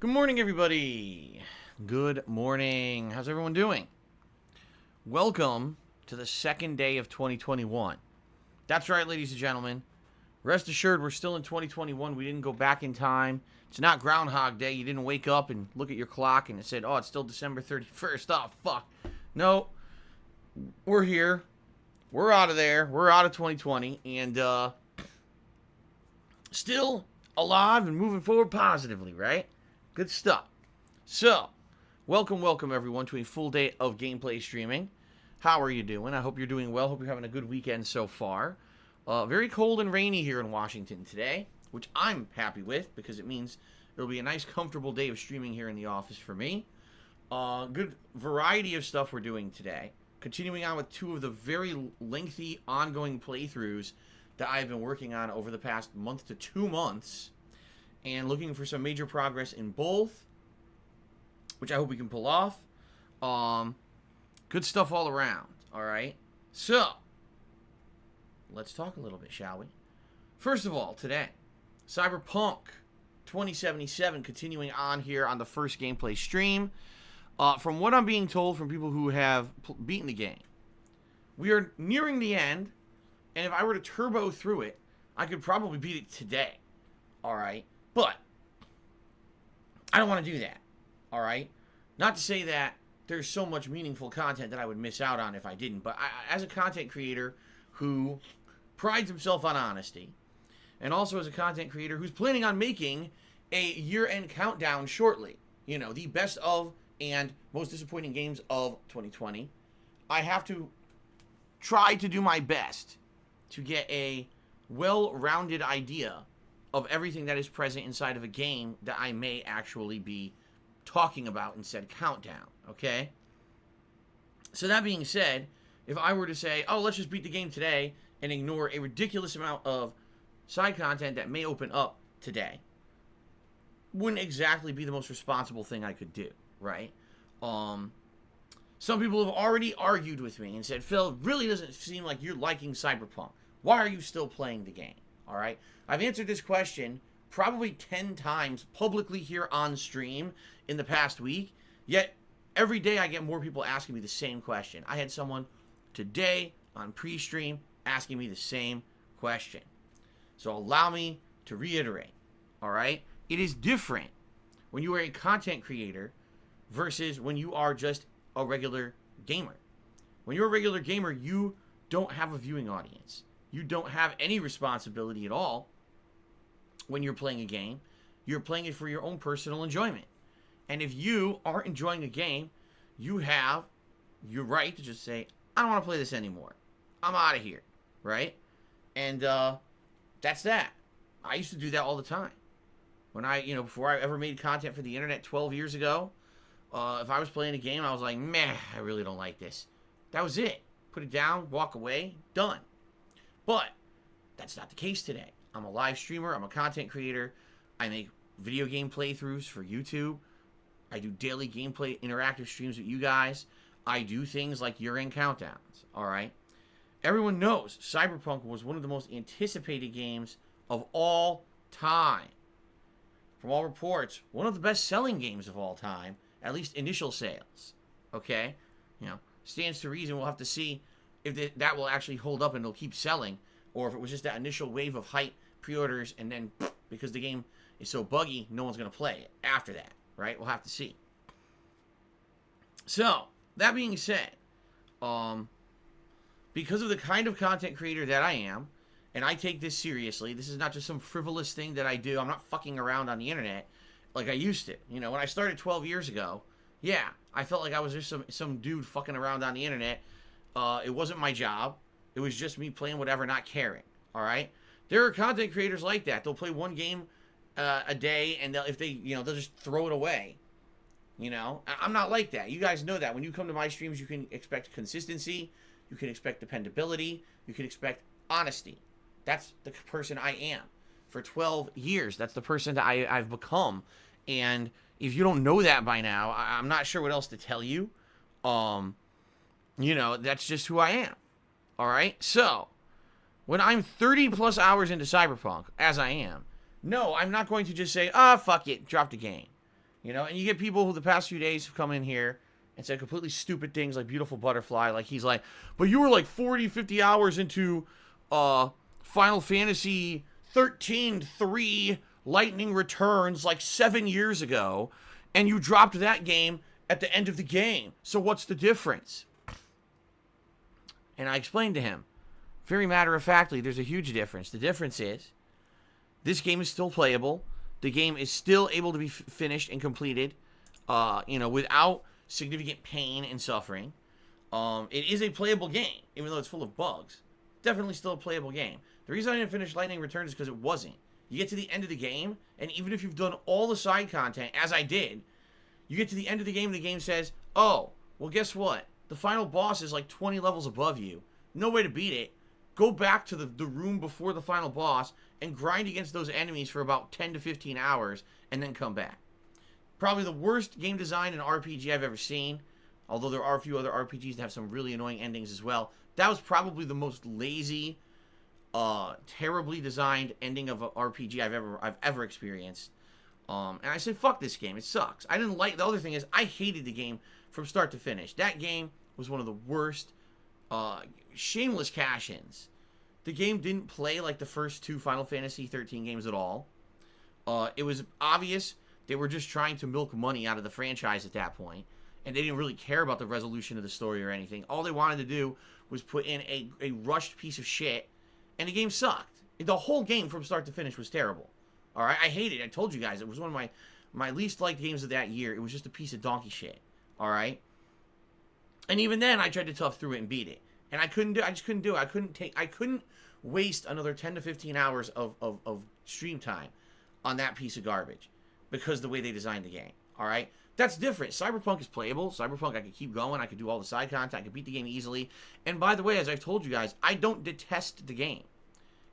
Good morning, everybody. Good morning. How's everyone doing? Welcome to the second day of 2021. That's right, ladies and gentlemen. Rest assured, we're still in 2021. We didn't go back in time. It's not Groundhog Day. You didn't wake up and look at your clock and it said, oh, it's still December 31st. Oh, fuck. No, we're here. We're out of there. We're out of 2020. And still alive and moving forward positively, right? Good stuff. So, welcome everyone to a full day of gameplay streaming. How are you doing? I hope you're doing well. Hope you're having a good weekend so far. Very cold and rainy here in Washington today, which I'm happy with because it means it'll be a nice, comfortable day of streaming here in the office for me. Good variety of stuff we're doing today. Continuing on with two of the very lengthy, ongoing playthroughs that I've been working on over the past month to 2 months. And looking for some major progress in both, which I hope we can pull off. Good stuff all around, alright? So, let's talk a little bit, shall we? First of all, today, Cyberpunk 2077 continuing on here on the first gameplay stream. From what I'm being told from people who have beaten the game, we are nearing the end, and if I were to turbo through it, I could probably beat it today, alright? But I don't want to do that, all right? Not to say that there's so much meaningful content that I would miss out on if I didn't, but as a content creator who prides himself on honesty, and also as a content creator who's planning on making a year-end countdown shortly, you know, the best of and most disappointing games of 2020, I have to try to do my best to get a well-rounded idea of everything that is present inside of a game that I may actually be talking about in said countdown, okay? So that being said, if I were to say, oh, let's just beat the game today and ignore a ridiculous amount of side content that may open up today, wouldn't exactly be the most responsible thing I could do, right? Some people have already argued with me and said, Phil, it really doesn't seem like you're liking Cyberpunk. Why are you still playing the game? All right, I've answered this question probably 10 times publicly here on stream in the past week, yet every day I get more people asking me the same question. I had someone today on pre-stream asking me the same question. So allow me to reiterate, all right? It is different when you are a content creator versus when you are just a regular gamer. When you're a regular gamer, you don't have a viewing audience. You don't have any responsibility at all when you're playing a game. You're playing it for your own personal enjoyment. And if you aren't enjoying a game, you have your right to just say, I don't want to play this anymore. I'm out of here, right? And that's that. I used to do that all the time. When before I ever made content for the internet 12 years ago, if I was playing a game, I was like, meh, I really don't like this. That was it. Put it down, walk away, done. But that's not the case today. I'm a live streamer. I'm a content creator. I make video game playthroughs for YouTube. I do daily gameplay interactive streams with you guys. I do things like year-end countdowns, all right? Everyone knows Cyberpunk was one of the most anticipated games of all time. From all reports, one of the best-selling games of all time, at least initial sales, okay? You know, stands to reason we'll have to see if that will actually hold up and it'll keep selling, or if it was just that initial wave of hype, pre-orders, and then, because the game is so buggy, no one's going to play it after that, right? We'll have to see. So, that being said, because of the kind of content creator that I am, and I take this seriously, this is not just some frivolous thing that I do. I'm not fucking around on the internet like I used to. You know, when I started 12 years ago, yeah, I felt like I was just some dude fucking around on the internet. It wasn't my job. It was just me playing whatever, not caring. All right. There are content creators like that. They'll play one game a day, and they'll just throw it away. You know, I'm not like that. You guys know that. When you come to my streams, you can expect consistency. You can expect dependability. You can expect honesty. That's the person I am. For 12 years, that's the person that I've become. And if you don't know that by now, I'm not sure what else to tell you. You know, that's just who I am. All right? So, when I'm 30 plus hours into Cyberpunk, as I am, no, I'm not going to just say, fuck it, drop the game. You know, and you get people who the past few days have come in here and said completely stupid things like Beautiful Butterfly. Like, he's like, but you were like 40, 50 hours into Final Fantasy 13-3 Lightning Returns like 7 years ago, and you dropped that game at the end of the game. So what's the difference? And I explained to him, very matter-of-factly, there's a huge difference. The difference is, this game is still playable. The game is still able to be finished and completed, without significant pain and suffering. It is a playable game, even though it's full of bugs. Definitely still a playable game. The reason I didn't finish Lightning Returns is because it wasn't. You get to the end of the game, and even if you've done all the side content, as I did, you get to the end of the game, and the game says, oh, well, guess what? The final boss is like 20 levels above you. No way to beat it. Go back to the room before the final boss and grind against those enemies for about 10 to 15 hours, and then come back. Probably the worst game design in RPG I've ever seen, although there are a few other RPGs that have some really annoying endings as well. That was probably the most lazy, terribly designed ending of an RPG I've ever experienced. And I said, fuck this game. It sucks. I didn't like... The other thing is, I hated the game from start to finish. That game was one of the worst, shameless cash-ins. The game didn't play like the first two Final Fantasy 13 games at all. It was obvious they were just trying to milk money out of the franchise at that point, and they didn't really care about the resolution of the story or anything. All they wanted to do was put in a rushed piece of shit, and the game sucked. The whole game from start to finish was terrible. All right, I hated it. I told you guys it was one of my least liked games of that year. It was just a piece of donkey shit. All right, and even then, I tried to tough through it and beat it, and I couldn't do. I just couldn't do it. I couldn't waste another 10 to 15 hours of stream time on that piece of garbage because the way they designed the game. All right, that's different. Cyberpunk is playable. Cyberpunk, I could keep going. I could do all the side content. I could beat the game easily. And by the way, as I've told you guys, I don't detest the game.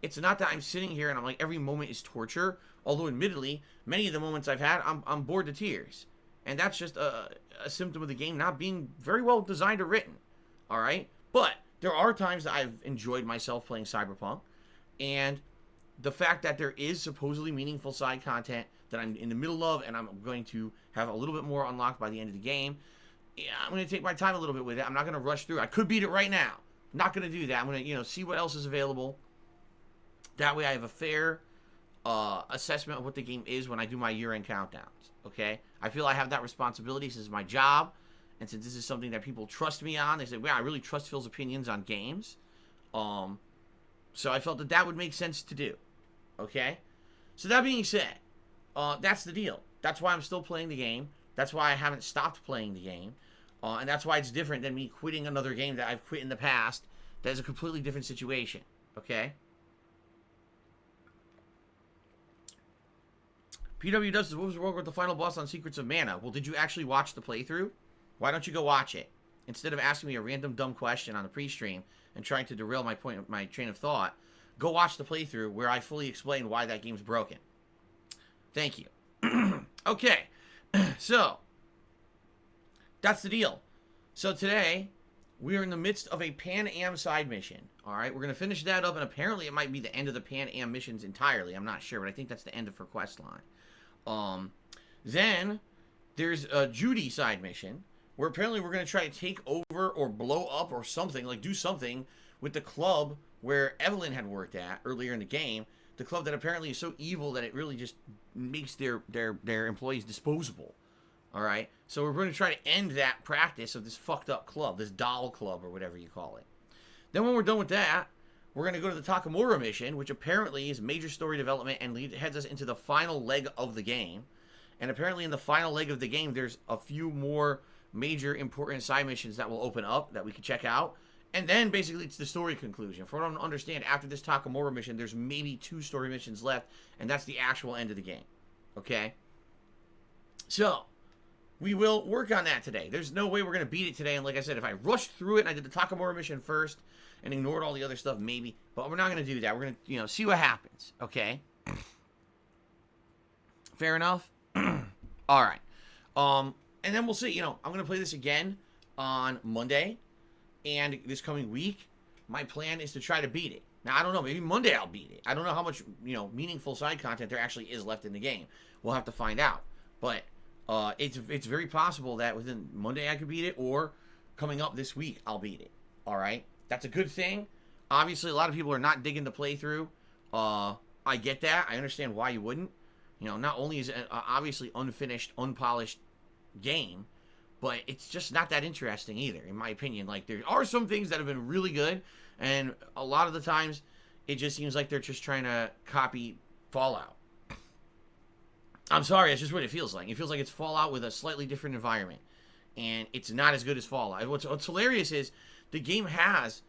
It's not that I'm sitting here and I'm like, every moment is torture. Although, admittedly, many of the moments I've had, I'm bored to tears. And that's just a symptom of the game not being very well designed or written. All right? But there are times that I've enjoyed myself playing Cyberpunk. And the fact that there is supposedly meaningful side content that I'm in the middle of, and I'm going to have a little bit more unlocked by the end of the game, yeah, I'm going to take my time a little bit with it. I'm not going to rush through. I could beat it right now. Not going to do that. I'm going to, see what else is available. That way I have a fair assessment of what the game is when I do my year-end countdowns, okay? I feel I have that responsibility. This is my job, and since this is something that people trust me on, they say, well, I really trust Phil's opinions on games. So I felt that would make sense to do, okay? So that being said, that's the deal. That's why I'm still playing the game. That's why I haven't stopped playing the game. And that's why it's different than me quitting another game that I've quit in the past. That is a completely different situation, okay? PW does, what was wrong with the final boss on Secrets of Mana? Well, did you actually watch the playthrough? Why don't you go watch it? Instead of asking me a random dumb question on the pre-stream and trying to derail my train of thought, go watch the playthrough where I fully explain why that game's broken. Thank you. Okay, so that's the deal. So today, we are in the midst of a Pan Am side mission. All right, we're going to finish that up, and apparently it might be the end of the Pan Am missions entirely. I'm not sure, but I think that's the end of her quest line. Then there's a Judy side mission, where apparently we're going to try to take over or blow up or something, like do something with the club where Evelyn had worked at earlier in the game. The club that apparently is so evil that it really just makes their employees disposable. All right? So we're going to try to end that practice of this fucked up club, this doll club or whatever you call it. Then when we're done with that, we're going to go to the Takamura mission, which apparently is major story development and heads us into the final leg of the game. And apparently in the final leg of the game, there's a few more major important side missions that will open up that we can check out. And then basically it's the story conclusion. For what I understand, after this Takamura mission, there's maybe 2 story missions left, and that's the actual end of the game. Okay? So, we will work on that today. There's no way we're going to beat it today, and like I said, if I rushed through it and I did the Takamura mission first and ignored all the other stuff, maybe. But we're not going to do that. We're going to, see what happens. Okay? Fair enough? Alright. And then we'll see. I'm going to play this again on Monday. And this coming week, my plan is to try to beat it. Now, I don't know. Maybe Monday I'll beat it. I don't know how much, meaningful side content there actually is left in the game. We'll have to find out. But It's very possible that within Monday I could beat it, or coming up this week I'll beat it. All right, that's a good thing. Obviously, a lot of people are not digging the playthrough. I get that. I understand why you wouldn't. You know, not only is it obviously unfinished, unpolished game, but it's just not that interesting either, in my opinion. Like, there are some things that have been really good, and a lot of the times it just seems like they're just trying to copy Fallout. I'm sorry, it's just what it feels like. It feels like it's Fallout with a slightly different environment, and it's not as good as Fallout. What's hilarious is the game has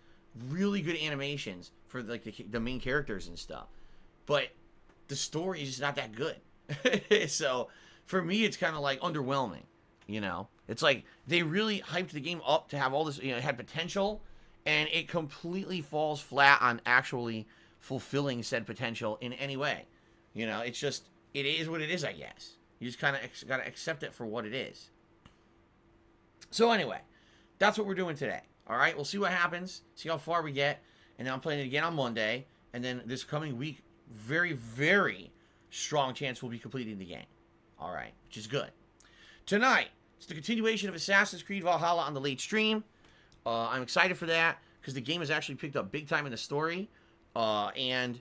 really good animations for like the main characters and stuff, but the story is just not that good. So for me, it's kind of like underwhelming. You know, it's like they really hyped the game up to have all this. You know, it had potential, and it completely falls flat on actually fulfilling said potential in any way. You know, it's just, it is what it is, I guess. You just kind of got to accept it for what it is. So anyway, that's what we're doing today. All right, we'll see what happens, see how far we get, and then I'm playing it again on Monday, and then this coming week, very, very strong chance we'll be completing the game. All right, which is good. Tonight, it's the continuation of Assassin's Creed Valhalla on the late stream. I'm excited for that, because the game has actually picked up big time in the story, and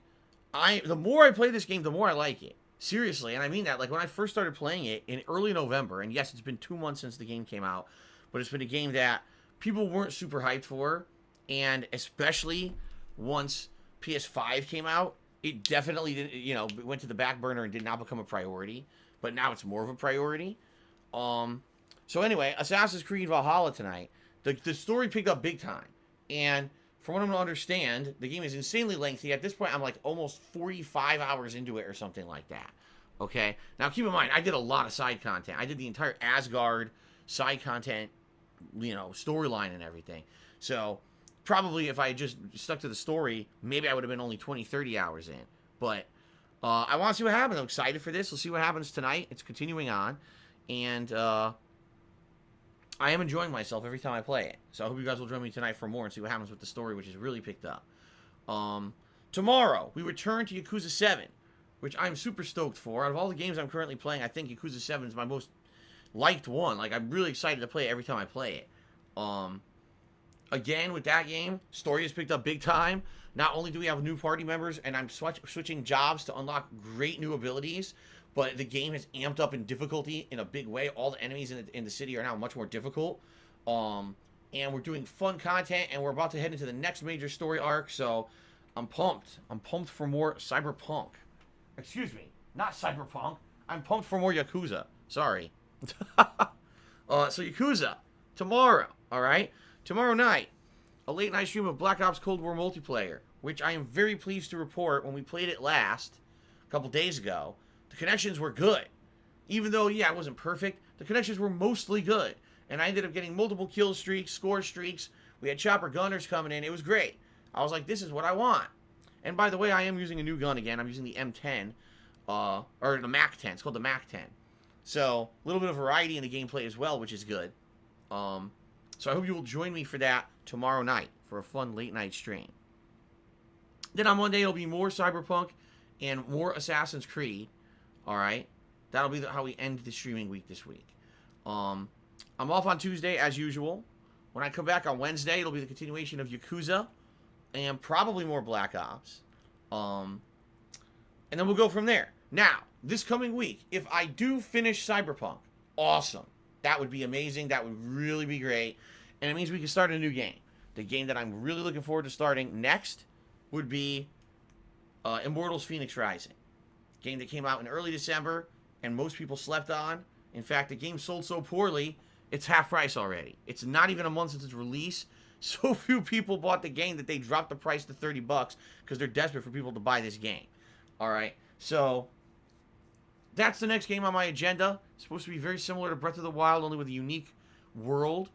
the more I play this game, the more I like it. Seriously, and I mean that. Like, when I first started playing it in early November, and yes, it's been 2 months since the game came out, but it's been a game that people weren't super hyped for, and especially once PS5 came out, it definitely didn't, you know, went to the back burner and did not become a priority, but now it's more of a priority. So anyway, Assassin's Creed Valhalla tonight, the story picked up big time, and from what I'm going to understand, the game is insanely lengthy. At this point, I'm like almost 45 hours into it or something like that. Okay? Now, keep in mind, I did a lot of side content. I did the entire Asgard side content, you know, storyline and everything. So, probably if I just stuck to the story, maybe I would have been only 20, 30 hours in. But, I want to see what happens. I'm excited for this. We'll see what happens tonight. It's continuing on. And, I am enjoying myself every time I play it. So I hope you guys will join me tonight for more and see what happens with the story, which is really picked up. Tomorrow, we return to Yakuza 7, which I'm super stoked for. Out of all the games I'm currently playing, I think Yakuza 7 is my most liked one. Like, I'm really excited to play it every time I play it. Again, with that game, story has picked up big time. Not only do we have new party members, and I'm switching jobs to unlock great new abilities, but the game has amped up in difficulty in a big way. All the enemies in the city are now much more difficult. And we're doing fun content, and we're about to head into the next major story arc, so I'm pumped. I'm pumped for more Cyberpunk. Excuse me, not Cyberpunk. I'm pumped for more Yakuza. Sorry. So Yakuza, tomorrow, all right? Tomorrow night, a late night stream of Black Ops Cold War multiplayer, which I am very pleased to report when we played it last, a couple days ago, the connections were good. Even though, yeah, it wasn't perfect, the connections were mostly good. And I ended up getting multiple kill streaks, score streaks. We had chopper gunners coming in. It was great. I was like, this is what I want. And by the way, I am using a new gun again. I'm using the M10, or the Mac 10. It's called the Mac 10. So, a little bit of variety in the gameplay as well, which is good. So I hope you will join me for that tomorrow night for a fun late night stream. Then on Monday, it'll be more Cyberpunk and more Assassin's Creed. All right, that'll be how we end the streaming week this week. I'm off on Tuesday as usual. When I come back on Wednesday, it'll be the continuation of Yakuza and probably more Black Ops. And then we'll go from there. Now, this coming week, if I do finish Cyberpunk, awesome. That would be amazing. That would really be great. And it means we can start a new game. The game that I'm really looking forward to starting next would be Immortals Phoenix Rising. Game that came out in early December, and most people slept on. In fact, the game sold so poorly, it's half price already. It's not even a month since its release. So few people bought the game that they dropped the price to $30 because they're desperate for people to buy this game. All right, so that's the next game on my agenda. It's supposed to be very similar to Breath of the Wild, only with a unique world.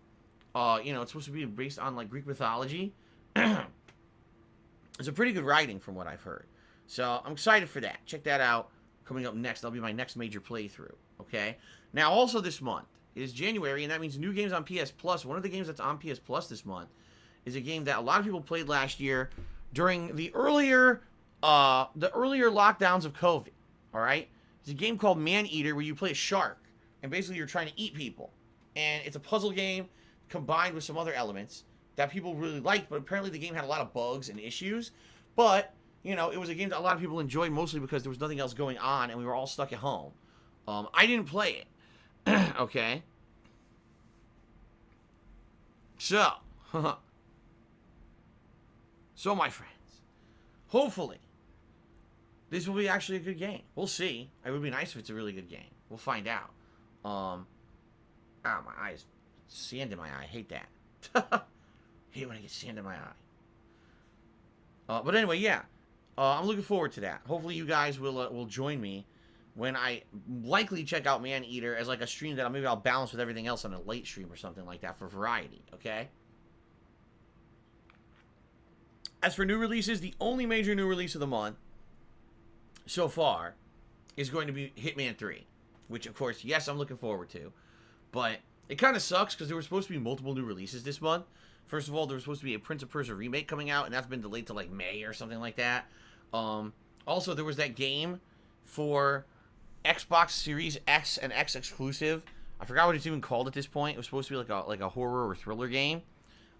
You know, it's supposed to be based on like Greek mythology. It's a pretty good writing from what I've heard. So I'm excited for that. Check that out. Coming up next, that'll be my next major playthrough. Okay. Now, also this month, it is January, and that means new games on PS Plus. One of the games that's on PS Plus this month is a game that a lot of people played last year during the earlier lockdowns of COVID. All right. It's a game called Man Eater where you play a shark. and basically you're trying to eat people. And it's a puzzle game combined with some other elements that people really liked, but apparently the game had a lot of bugs and issues. But, you know, it was a game that a lot of people enjoyed, mostly because there was nothing else going on and we were all stuck at home. I didn't play it. Okay? So, so my friends, hopefully, this will be actually a good game. We'll see. It would be nice if it's a really good game. We'll find out. My eyes, sand in my eye. I hate that. Hate when I get sand in my eye. But anyway, yeah. I'm looking forward to that. Hopefully you guys will join me when I likely check out Maneater as like a stream that maybe I'll balance with everything else on a late stream or something like that for variety, okay? As for new releases, the only major new release of the month so far is going to be Hitman 3, which of course, yes, I'm looking forward to, but it kind of sucks because there were supposed to be multiple new releases this month. First of all, there was supposed to be a Prince of Persia remake coming out, and that's been delayed to like May or something like that. Also, there was that game for Xbox Series X and X exclusive. I forgot what it's even called at this point. It was supposed to be like a horror or thriller game.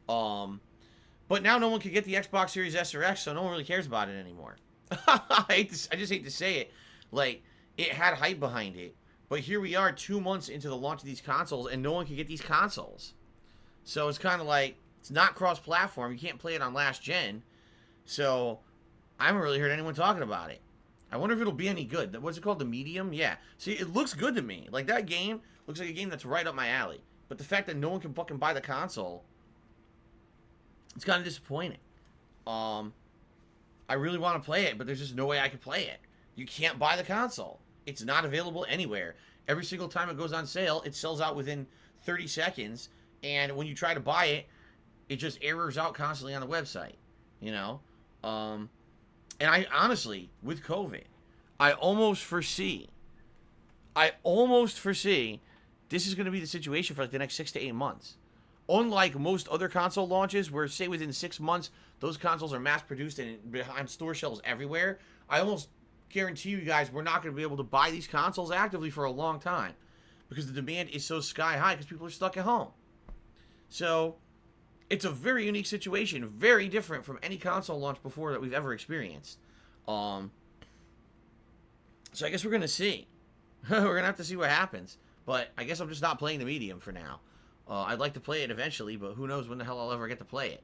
But now no one can get the Xbox Series S or X, so no one really cares about it anymore. I just hate to say it. Like, it had hype behind it. But here we are 2 months into the launch of these consoles, and no one can get these consoles. So it's kind of like, it's not cross-platform. You can't play it on last gen. So I haven't really heard anyone talking about it. I wonder if it'll be any good. What's it called? The Medium? Yeah. See, it looks good to me. Like, that game looks like a game that's right up my alley. But the fact that no one can fucking buy the console, it's kind of disappointing. I really want to play it, but there's just no way I can play it. You can't buy the console. It's not available anywhere. Every single time it goes on sale, it sells out within 30 seconds. And when you try to buy it, it just errors out constantly on the website. You know? And I honestly, with COVID, I almost foresee this is going to be the situation for like the next 6 to 8 months. Unlike most other console launches where, say, within 6 months, those consoles are mass-produced and behind store shelves everywhere, I almost guarantee you guys we're not going to be able to buy these consoles actively for a long time because the demand is so sky-high because people are stuck at home. So it's a very unique situation, very different from any console launch before that we've ever experienced. So I guess we're going to see. We're going to have to see what happens. But I guess I'm just not playing the Medium for now. I'd like to play it eventually, but who knows when the hell I'll ever get to play it.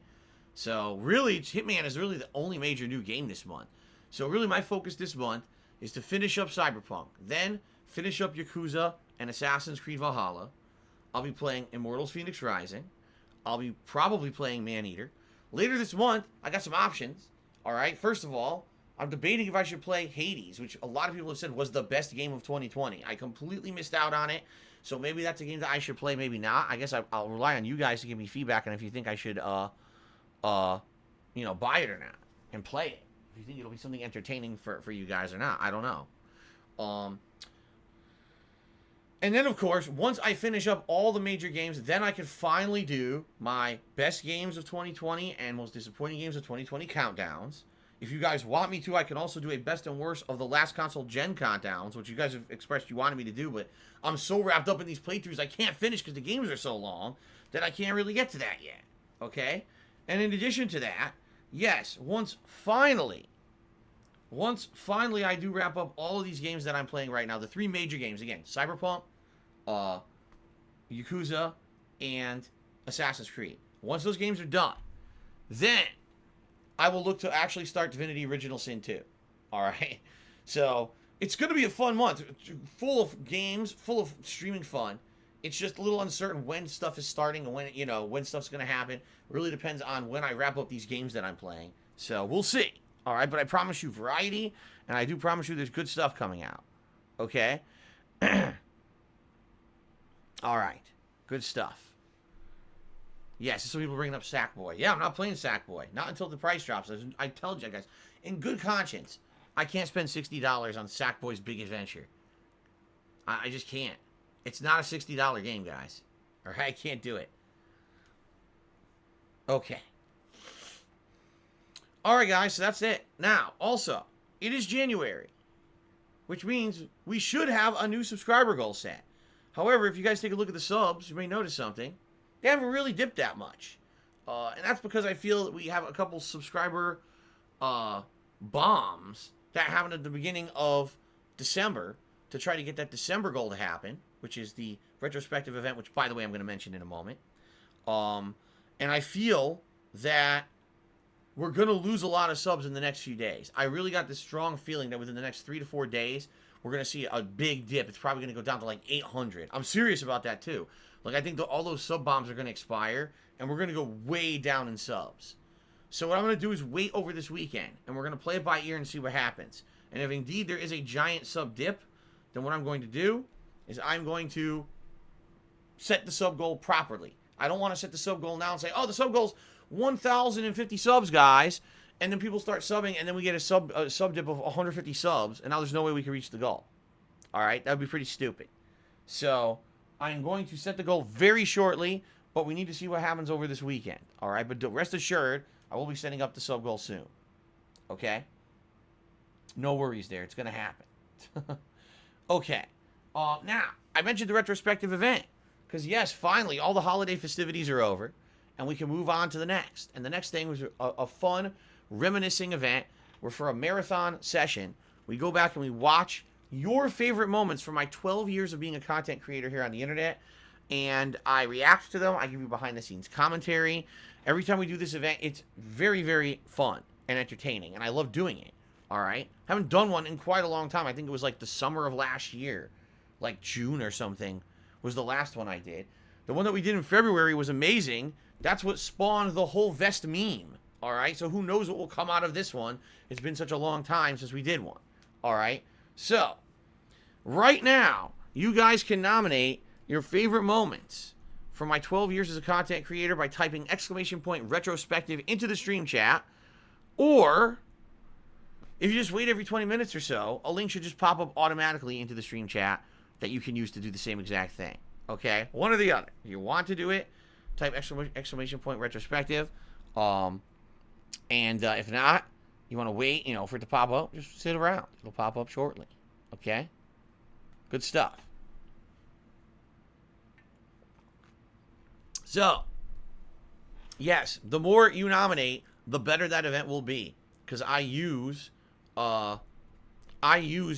So really, Hitman is really the only major new game this month. So really my focus this month is to finish up Cyberpunk. Then finish up Yakuza and Assassin's Creed Valhalla. I'll be playing Immortals Phoenix Rising. I'll be probably playing Maneater. Later this month, I got some options. Alright, first of all, I'm debating if I should play Hades, which a lot of people have said was the best game of 2020. I completely missed out on it. So maybe that's a game that I should play, maybe not. I guess I'll rely on you guys to give me feedback on if you think I should, buy it or not and play it. If you think it'll be something entertaining for you guys or not, I don't know. And then, of course, once I finish up all the major games, then I can finally do my best games of 2020 and most disappointing games of 2020 countdowns. If you guys want me to, I can also do a best and worst of the last console gen countdowns, which you guys have expressed you wanted me to do, but I'm so wrapped up in these playthroughs I can't finish because the games are so long that I can't really get to that yet. Okay? And in addition to that, yes, once finally I do wrap up all of these games that I'm playing right now, the 3 major games, again, Cyberpunk, Yakuza, and Assassin's Creed. Once those games are done, then I will look to actually start Divinity Original Sin 2. Alright? So, it's going to be a fun month. Full of games, full of streaming fun. It's just a little uncertain when stuff is starting and when stuff's going to happen. It really depends on when I wrap up these games that I'm playing. So, we'll see. Alright? But I promise you variety, and I do promise you there's good stuff coming out. Okay? Alright. Good stuff. Yes, some people bringing up Sackboy. Yeah, I'm not playing Sackboy. Not until the price drops. I told you guys, in good conscience, I can't spend $60 on Sackboy's Big Adventure. I just can't. It's not a $60 game, guys. Alright, I can't do it. Okay. Alright, guys, so that's it. Now, also, it is January, which means we should have a new subscriber goal set. However, if you guys take a look at the subs, you may notice something. They haven't really dipped that much. And that's because I feel that we have a couple subscriber bombs that happened at the beginning of December to try to get that December goal to happen, which is the retrospective event, which, by the way, I'm going to mention in a moment. And I feel that we're going to lose a lot of subs in the next few days. I really got this strong feeling that within the next 3 to 4 days, we're going to see a big dip. It's probably going to go down to like 800. I'm serious about that too. Like, I think all those sub bombs are going to expire, and we're going to go way down in subs. So what I'm going to do is wait over this weekend, and we're going to play it by ear and see what happens. And if indeed there is a giant sub dip, then what I'm going to do is I'm going to set the sub goal properly. I don't want to set the sub goal now and say, oh, the sub goal's 1,050 subs, guys. And then people start subbing, and then we get a sub dip of 150 subs, and now there's no way we can reach the goal. All right? That would be pretty stupid. So I'm going to set the goal very shortly, but we need to see what happens over this weekend. All right? But rest assured, I will be setting up the sub goal soon. Okay? No worries there. It's going to happen. Okay. Now, I mentioned the retrospective event. Because, yes, finally, all the holiday festivities are over, and we can move on to the next. And the next thing was a fun, reminiscing event where for a marathon session, we go back and we watch your favorite moments from my 12 years of being a content creator here on the internet. And I react to them. I give you behind-the-scenes commentary. Every time we do this event, it's very, very fun and entertaining. And I love doing it. All right? Haven't done one in quite a long time. I think it was like the summer of last year. Like June or something was the last one I did. The one that we did in February was amazing. That's what spawned the whole vest meme. All right? So who knows what will come out of this one. It's been such a long time since we did one. All right? So, right now, you guys can nominate your favorite moments from my 12 years as a content creator by typing !retrospective into the stream chat. Or, if you just wait every 20 minutes or so, a link should just pop up automatically into the stream chat that you can use to do the same exact thing. Okay? One or the other. If you want to do it, type !retrospective. If not, you want to wait, for it to pop up, just sit around. It'll pop up shortly. Okay? Good stuff. So, yes, the more you nominate, the better that event will be. Because I use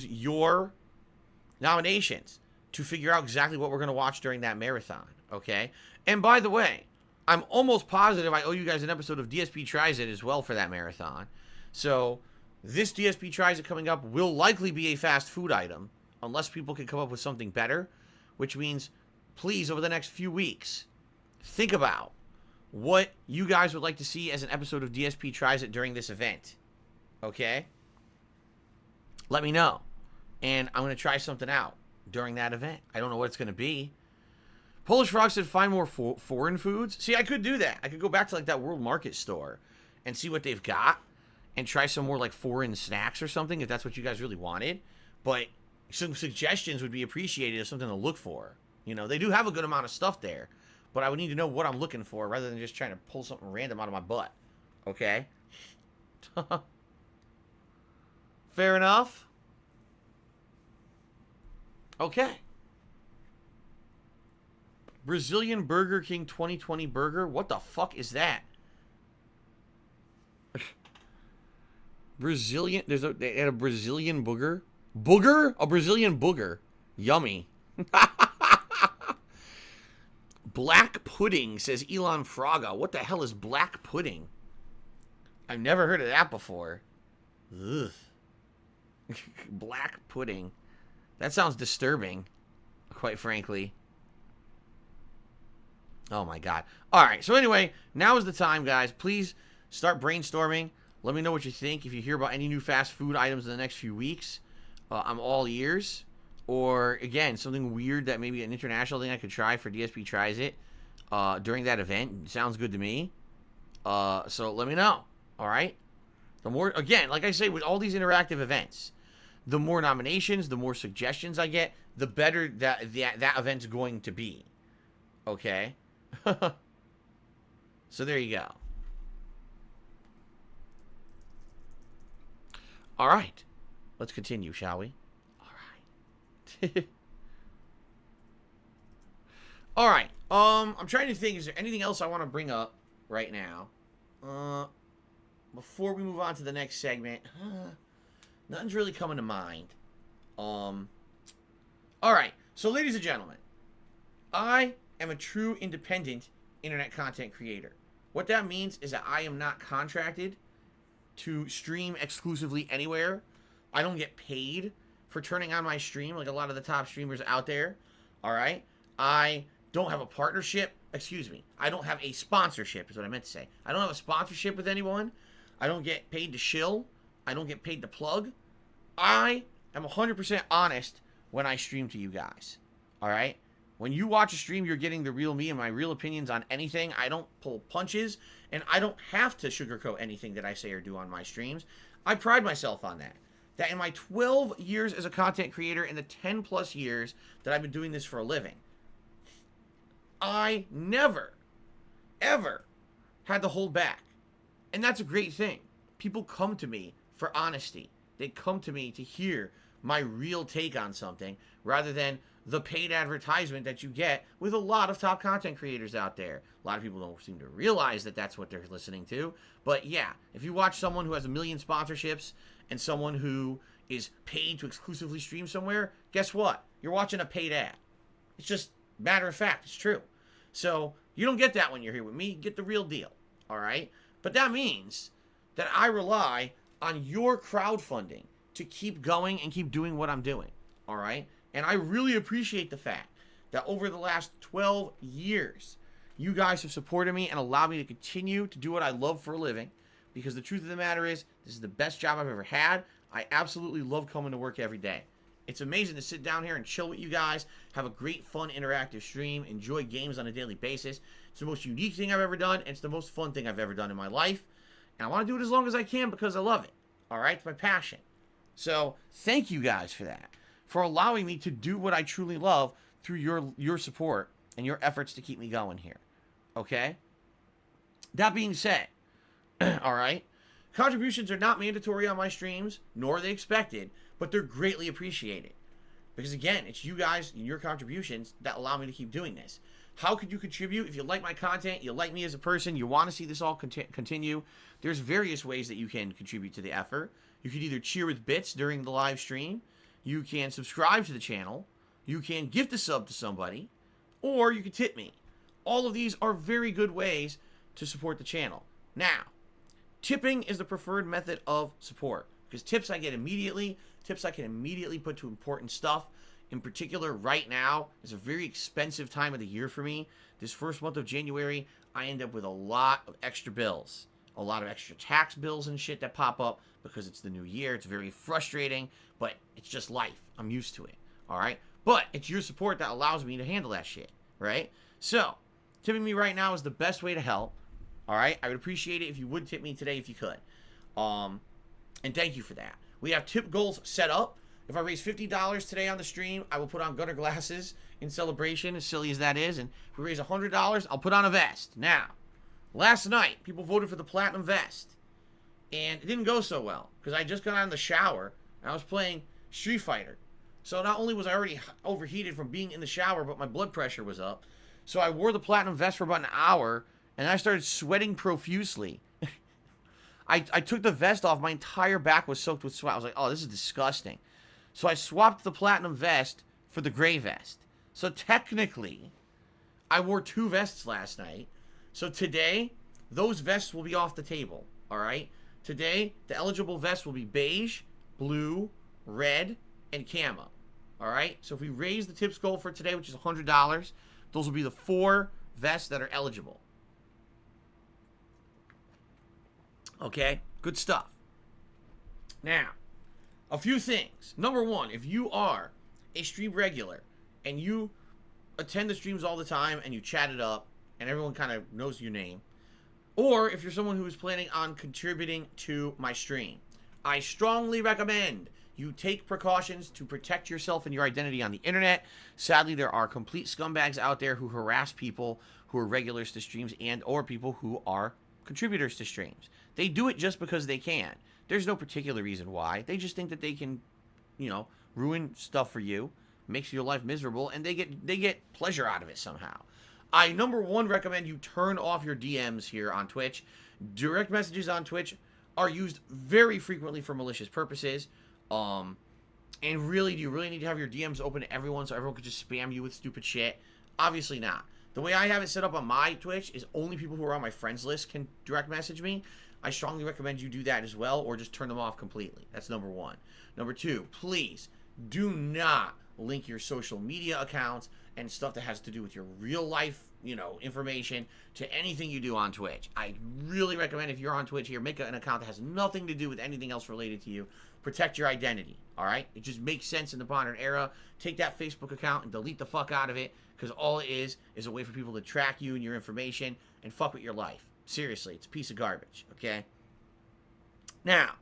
your nominations to figure out exactly what we're going to watch during that marathon. Okay? And by the way, I'm almost positive I owe you guys an episode of DSP Tries It as well for that marathon. So, this DSP Tries It coming up will likely be a fast food item, unless people can come up with something better, which means, please, over the next few weeks, think about what you guys would like to see as an episode of DSP Tries It during this event. Okay? Let me know. And I'm going to try something out during that event. I don't know what it's going to be. Polish Frog said find more foreign foods. See, I could do that. I could go back to like that World Market store and see what they've got and try some more like foreign snacks or something if that's what you guys really wanted. But some suggestions would be appreciated as something to look for. They do have a good amount of stuff there, but I would need to know what I'm looking for rather than just trying to pull something random out of my butt. Okay? Fair enough? Okay. Brazilian Burger King 2020 burger? What the fuck is that? They had a Brazilian booger? Booger? A Brazilian booger. Yummy. Black pudding, says Elon Fraga. What the hell is black pudding? I've never heard of that before. Ugh. Black pudding. That sounds disturbing, quite frankly. Oh my god. Alright, so anyway, now is the time, guys. Please start brainstorming. Let me know what you think. If you hear about any new fast food items in the next few weeks, I'm all ears. Or, again, something weird that maybe an international thing I could try for DSP Tries It during that event. Sounds good to me. So let me know. Alright? The more, again, like I say, with all these interactive events, the more nominations, the more suggestions I get, the better that event's going to be. Okay? So there you go. All right. Let's continue, shall we? All right. All right. I'm trying to think. Is there anything else I want to bring up right now? Before we move on to the next segment, nothing's really coming to mind. All right. So, ladies and gentlemen, I am a true independent internet content creator. What that means is that I am not contracted to stream exclusively anywhere. I don't get paid for turning on my stream like a lot of the top streamers out there. All right. I don't have a partnership. Excuse me. I don't have a sponsorship is what I meant to say. I don't have a sponsorship with anyone. I don't get paid to shill. I don't get paid to plug. I am 100% honest when I stream to you guys. All right. When you watch a stream, you're getting the real me and my real opinions on anything. I don't pull punches, and I don't have to sugarcoat anything that I say or do on my streams. I pride myself on that. That in my 12 years as a content creator, in the 10 plus years that I've been doing this for a living, I never, ever had to hold back. And that's a great thing. People come to me for honesty. They come to me to hear my real take on something rather than the paid advertisement that you get with a lot of top content creators out there. A lot of people don't seem to realize that that's what they're listening to. But yeah, if you watch someone who has a million sponsorships and someone who is paid to exclusively stream somewhere, guess what? You're watching a paid ad. It's just matter of fact. It's true. So you don't get that when you're here with me. You get the real deal. All right? But that means that I rely on your crowdfunding to keep going and keep doing what I'm doing. All right? And I really appreciate the fact that over the last 12 years, you guys have supported me and allowed me to continue to do what I love for a living. Because the truth of the matter is, this is the best job I've ever had. I absolutely love coming to work every day. It's amazing to sit down here and chill with you guys, have a great, fun, interactive stream, enjoy games on a daily basis. It's the most unique thing I've ever done, and it's the most fun thing I've ever done in my life. And I want to do it as long as I can because I love it. All right? It's my passion. So thank you guys for that, for allowing me to do what I truly love through your support and your efforts to keep me going here. Okay? That being said, all right, contributions are not mandatory on my streams, nor are they expected, but they're greatly appreciated. Because again, it's you guys and your contributions that allow me to keep doing this. How could you contribute? If you like my content, you like me as a person, you want to see this all continue, there's various ways that you can contribute to the effort. You can either cheer with bits during the live stream, you can subscribe to the channel, you can gift a sub to somebody, or you can tip me. All of these are very good ways to support the channel. Now, tipping is the preferred method of support because tips I get immediately, tips I can immediately put to important stuff. In particular, right now is a very expensive time of the year for me. This first month of January, I end up with a lot of extra bills, a lot of extra tax bills and shit that pop up because it's the new year. It's very frustrating, but it's just life. I'm used to it, all right? But it's your support that allows me to handle that shit, right? So, tipping me right now is the best way to help. All right, I would appreciate it if you would tip me today if you could. And thank you for that. We have tip goals set up. If I raise $50 today on the stream, I will put on gunner glasses in celebration, as silly as that is. And if we raise $100, I'll put on a vest. Now, last night, people voted for the platinum vest. And it didn't go so well because I just got out of the shower and I was playing Street Fighter. So not only was I already overheated from being in the shower, but my blood pressure was up. So I wore the platinum vest for about an hour and I started sweating profusely. I took the vest off. My entire back was soaked with sweat. I was like, oh, this is disgusting. So I swapped the platinum vest for the gray vest. So technically, I wore two vests last night. So today, those vests will be off the table. All right? Today, the eligible vests will be beige, blue, red, and camo. All right? So if we raise the tips goal for today, which is $100, those will be the 4 vests that are eligible. Okay, good stuff. Now, a few things. Number one, if you are a stream regular and you attend the streams all the time and you chat it up and everyone kind of knows your name, or if you're someone who is planning on contributing to my stream, I strongly recommend you take precautions to protect yourself and your identity on the internet. Sadly, there are complete scumbags out there who harass people who are regulars to streams and or people who are contributors to streams. They do it just because they can. There's no particular reason why. They just think that they can, ruin stuff for you. makes your life miserable, and they get pleasure out of it somehow. I, number one, recommend you turn off your DMs here on Twitch. Direct messages on Twitch are used very frequently for malicious purposes. And really, do you really need to have your DMs open to everyone so everyone could just spam you with stupid shit? Obviously not. The way I have it set up on my Twitch is only people who are on my friends list can direct message me. I strongly recommend you do that as well, or just turn them off completely. That's number one. Number two, please do not link your social media accounts and stuff that has to do with your real life, information to anything you do on Twitch. I really recommend, if you're on Twitch here, make an account that has nothing to do with anything else related to you. Protect your identity, all right? It just makes sense in the modern era. Take that Facebook account and delete the fuck out of it, because all it is a way for people to track you and your information and fuck with your life. Seriously, it's a piece of garbage, okay? Now,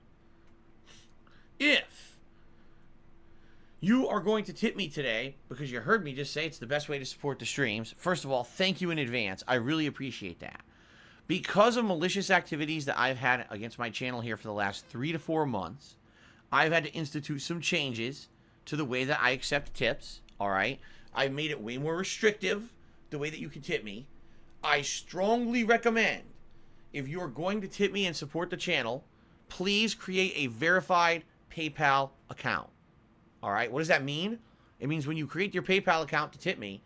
if you are going to tip me today because you heard me just say it's the best way to support the streams, first of all, thank you in advance. I really appreciate that. Because of malicious activities that I've had against my channel here for the last 3 to 4 months, I've had to institute some changes to the way that I accept tips, all right? I've made it way more restrictive, the way that you can tip me. I strongly recommend, if you are going to tip me and support the channel, please create a verified PayPal account. All right, what does that mean? It means when you create your PayPal account to tip me,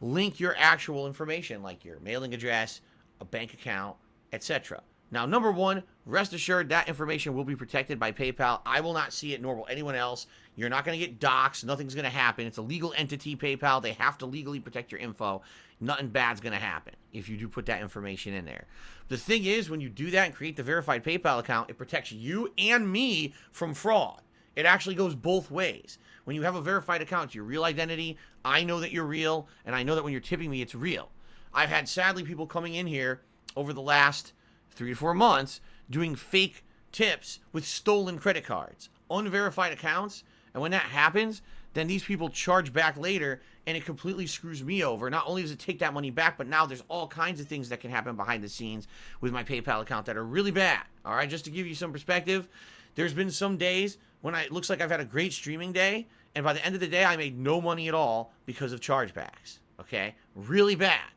link your actual information, like your mailing address, a bank account, etc. Now, number one, rest assured that information will be protected by PayPal. I will not see it, nor will anyone else. You're not going to get doxxed. Nothing's going to happen. It's a legal entity, PayPal. They have to legally protect your info. Nothing bad's going to happen if you do put that information in there. The thing is, when you do that and create the verified PayPal account, it protects you and me from fraud. It actually goes both ways. When you have a verified account, it's your real identity. I know that you're real, and I know that when you're tipping me, it's real. I've had, sadly, people coming in here over the last 3 to 4 months doing fake tips with stolen credit cards, unverified accounts, and when that happens, then these people charge back later, and it completely screws me over. Not only does it take that money back, but now there's all kinds of things that can happen behind the scenes with my PayPal account that are really bad. All right, just to give you some perspective, there's been some days when it looks like I've had a great streaming day, and by the end of the day, I made no money at all because of chargebacks, okay? Really bad.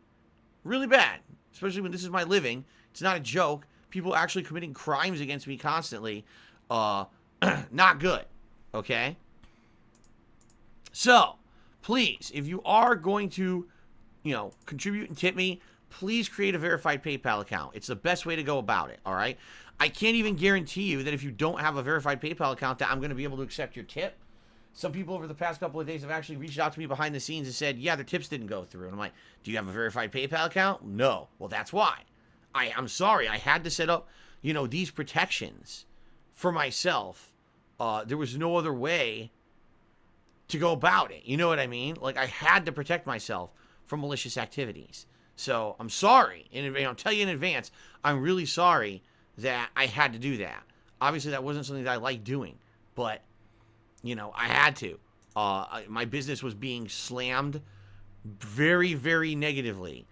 Really bad. Especially when this is my living. It's not a joke. People actually committing crimes against me constantly. Not good, okay? So, please, if you are going to, contribute and tip me, please create a verified PayPal account. It's the best way to go about it, all right? I can't even guarantee you that if you don't have a verified PayPal account that I'm going to be able to accept your tip. Some people over the past couple of days have actually reached out to me behind the scenes and said, yeah, their tips didn't go through. And I'm like, do you have a verified PayPal account? No. Well, that's why. I'm sorry. I had to set up, these protections for myself. There was no other way to go about it. You know what I mean? Like, I had to protect myself from malicious activities. So I'm sorry. And I'll tell you in advance, I'm really sorry that I had to do that. Obviously, that wasn't something that I liked doing, but, I had to. My business was being slammed very, very negatively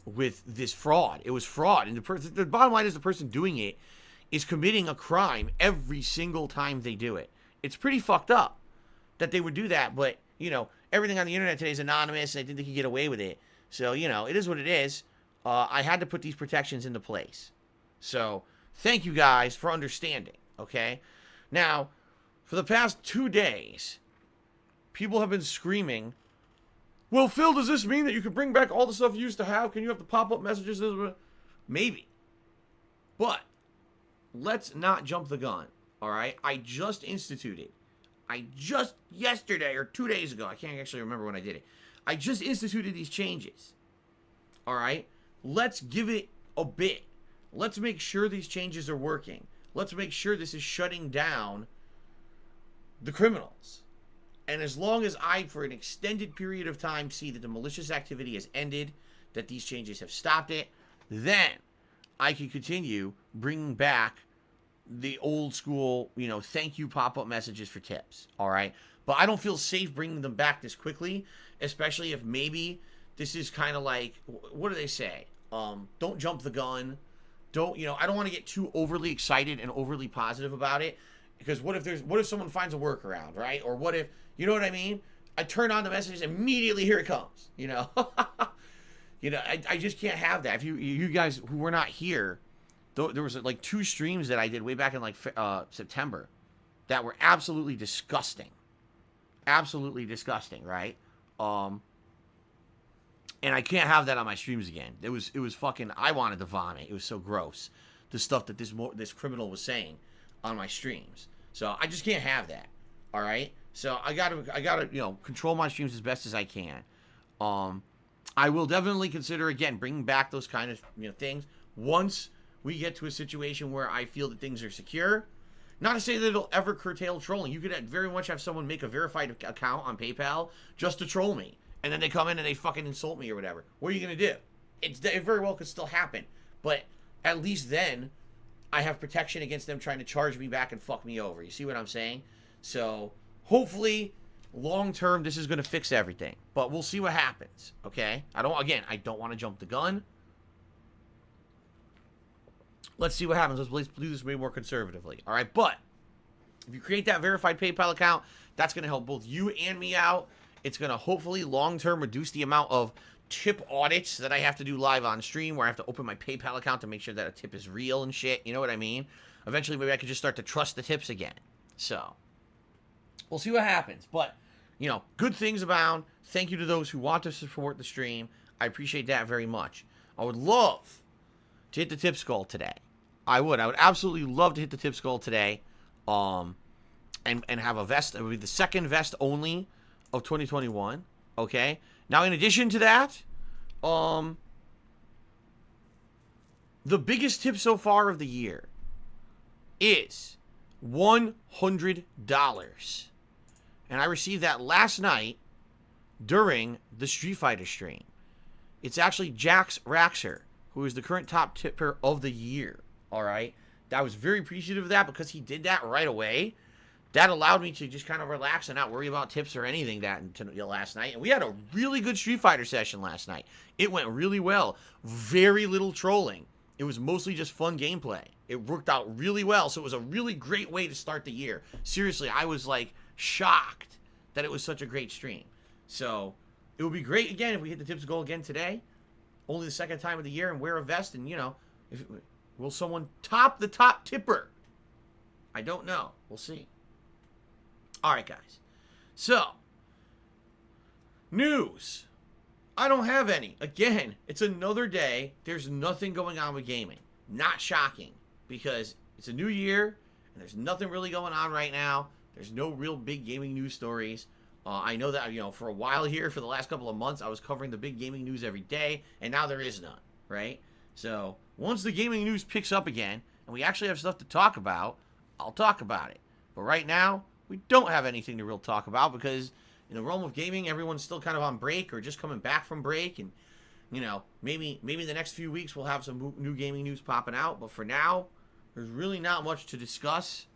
with this fraud. It was fraud. And the bottom line is the person doing it is committing a crime every single time they do it. It's pretty fucked up that they would do that, but, everything on the internet today is anonymous, and I think they could get away with it. So, it is what it is. I had to put these protections into place. So, thank you guys for understanding, okay? Now, for the past 2 days, people have been screaming, well, Phil, does this mean that you can bring back all the stuff you used to have? Can you have the pop-up messages? Maybe. But, let's not jump the gun, all right? Yesterday or 2 days ago, I can't actually remember when I did it. I just instituted these changes, all right? Let's give it a bit. Let's make sure these changes are working. Let's make sure this is shutting down the criminals. And as long as I, for an extended period of time, see that the malicious activity has ended, that these changes have stopped it, then I can continue bringing back the old school, thank you pop-up messages for tips, all right? But I don't feel safe bringing them back this quickly, especially if maybe this is kind of like, what do they say? Don't jump the gun. I don't want to get too overly excited and overly positive about it. Because what if someone finds a workaround, right? Or what if, you know what I mean? I turn on the messages, immediately here it comes, you know? I just can't have that. If you guys who were not here, there was like 2 streams that I did way back in like September that were absolutely disgusting. Absolutely disgusting, right? And I can't have that on my streams again. It was fucking, I wanted to vomit. It was so gross. The stuff that this criminal was saying on my streams. So I just can't have that. All right? So I gotta, control my streams as best as I can. I will definitely consider, again, bringing back those kind of, things once we get to a situation where I feel that things are secure. Not to say that it'll ever curtail trolling. You could very much have someone make a verified account on PayPal just to troll me. And then they come in and they fucking insult me or whatever. What are you going to do? It very well could still happen. But at least then, I have protection against them trying to charge me back and fuck me over. You see what I'm saying? So, hopefully, long term, this is going to fix everything. But we'll see what happens, okay? I don't want to jump the gun. Let's see what happens. Let's do this way more conservatively, all right? But if you create that verified PayPal account, that's going to help both you and me out. It's going to hopefully long-term reduce the amount of tip audits that I have to do live on stream, where I have to open my PayPal account to make sure that a tip is real and shit. You know what I mean? Eventually, maybe I could just start to trust the tips again. So, we'll see what happens. But, good things abound. Thank you to those who want to support the stream. I appreciate that very much. I would love to hit the tip skull today. I would absolutely love to hit the tip skull today. And have a vest. It would be the second vest only of 2021. Okay. Now, in addition to that, the biggest tip so far of the year is $100. And I received that last night during the Street Fighter stream. It's actually Jax Raxer, who is the current top tipper of the year. All right. I was very appreciative of that because he did that right away. That allowed me to just kind of relax and not worry about tips or anything last night. And we had a really good Street Fighter session last night. It went really well. Very little trolling. It was mostly just fun gameplay. It worked out really well. So it was a really great way to start the year. Seriously, I was like shocked that it was such a great stream. So it would be great again if we hit the tips goal again today. Only the second time of the year, and wear a vest, and will someone top the top tipper? I don't know. We'll see. All right, guys. So, news. I don't have any. Again, it's another day. There's nothing going on with gaming. Not shocking, because it's a new year, and there's nothing really going on right now. There's no real big gaming news stories. I know that, for a while here, for the last couple of months, I was covering the big gaming news every day, and now there is none, right? So, once the gaming news picks up again, and we actually have stuff to talk about, I'll talk about it. But right now, we don't have anything to real talk about, because in the realm of gaming, everyone's still kind of on break or just coming back from break, and maybe the next few weeks we'll have some new gaming news popping out. But for now, there's really not much to discuss.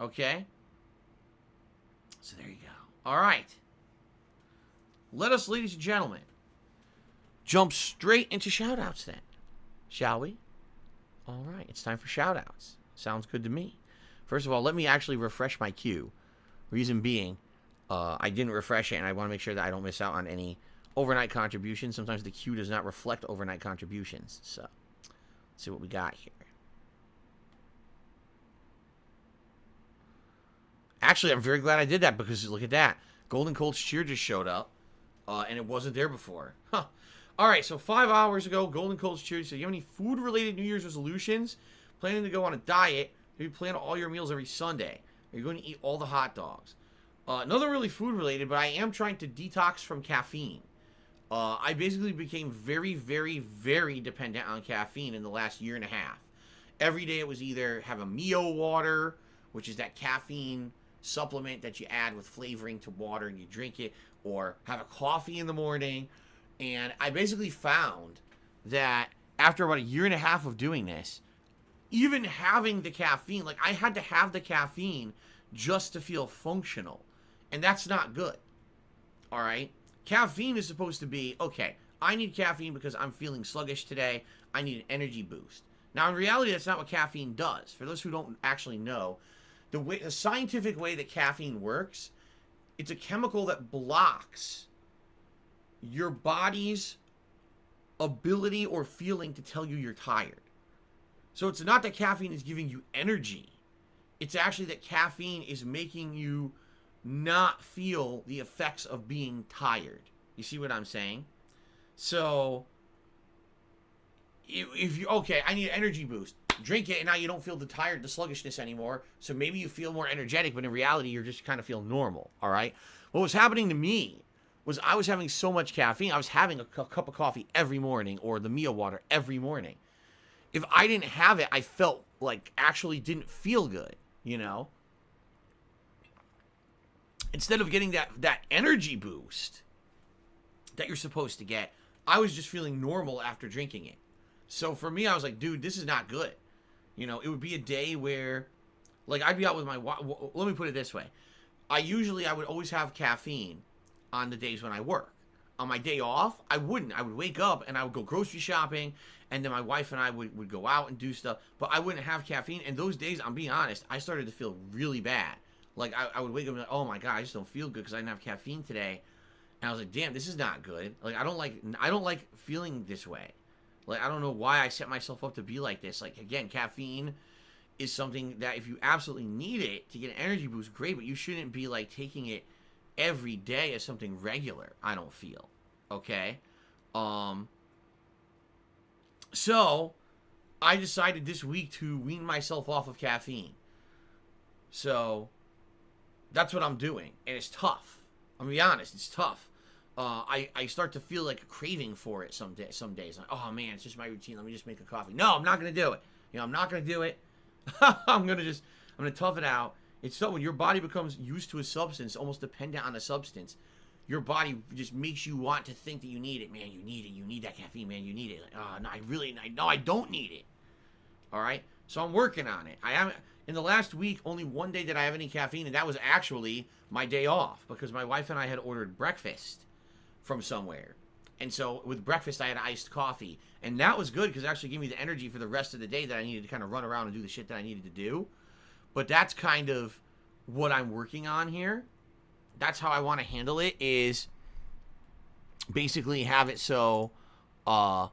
Okay, so there you go. All right, let us, ladies and gentlemen, jump straight into shoutouts then, shall we? All right, it's time for shoutouts. Sounds good to me. First of all, let me actually refresh my queue. Reason being, I didn't refresh it, and I want to make sure that I don't miss out on any overnight contributions. Sometimes the queue does not reflect overnight contributions. So, let's see what we got here. Actually, I'm very glad I did that, because look at that. Golden Colt's Cheer just showed up, and it wasn't there before. Huh. All right, so 5 hours ago, Golden Colt's Cheer said, you have any food-related New Year's resolutions? Planning to go on a diet? Maybe plan all your meals every Sunday? Are you going to eat all the hot dogs? Nothing really food-related, but I am trying to detox from caffeine. I basically became very, very, very dependent on caffeine in the last year and a half. Every day it was either have a Mio water, which is that caffeine supplement that you add with flavoring to water and you drink it, or have a coffee in the morning. And I basically found that after about a year and a half of doing this, even having the caffeine, like I had to have the caffeine just to feel functional. And that's not good. All right? Caffeine is supposed to be, okay, I need caffeine because I'm feeling sluggish today. I need an energy boost. Now, in reality, that's not what caffeine does. For those who don't actually know, the scientific way that caffeine works, it's a chemical that blocks your body's ability or feeling to tell you you're tired. So it's not that caffeine is giving you energy. It's actually that caffeine is making you not feel the effects of being tired. You see what I'm saying? So if you, okay, I need an energy boost. Drink it, and now you don't feel the sluggishness anymore. So maybe you feel more energetic, but in reality, you're just kind of feel normal. All right. What was happening to me was I was having so much caffeine. I was having a cup of coffee every morning, or the Mia water every morning. If I didn't have it, I felt like actually didn't feel good. You know. Instead of getting that energy boost that you're supposed to get, I was just feeling normal after drinking it. So for me, I was like, dude, this is not good. You know, it would be a day where, like, I'd be out with my, let me put it this way. I would always have caffeine on the days when I work. On my day off, I wouldn't. I would wake up and I would go grocery shopping, and then my wife and I would go out and do stuff, but I wouldn't have caffeine. And those days, I'm being honest, I started to feel really bad. Like, I would wake up and be like, oh my God, I just don't feel good because I didn't have caffeine today. And I was like, damn, this is not good. Like, I don't like feeling this way. Like, I don't know why I set myself up to be like this. Like, again, caffeine is something that if you absolutely need it to get an energy boost, great, but you shouldn't be, like, taking it every day as something regular, I don't feel. Okay? So, I decided this week to wean myself off of caffeine. So, that's what I'm doing. And it's tough. I'm going to be honest, it's tough. I start to feel like a craving for it some days. Like, oh man, it's just my routine. Let me just make a coffee. No, I'm not going to do it. You know, I'm not going to do it. I'm going to tough it out. It's so when your body becomes used to a substance, almost dependent on a substance, your body just makes you want to think that you need it. Man, you need it. You need that caffeine, man. You need it. Like, oh, no, I don't need it. All right. So I'm working on it. I haven't, in the last week, only one day did I have any caffeine, and that was actually my day off because my wife and I had ordered breakfast from somewhere. And so with breakfast, I had iced coffee. And that was good because it actually gave me the energy for the rest of the day that I needed to kind of run around and do the shit that I needed to do. But that's kind of what I'm working on here. That's how I want to handle it, is basically have it so that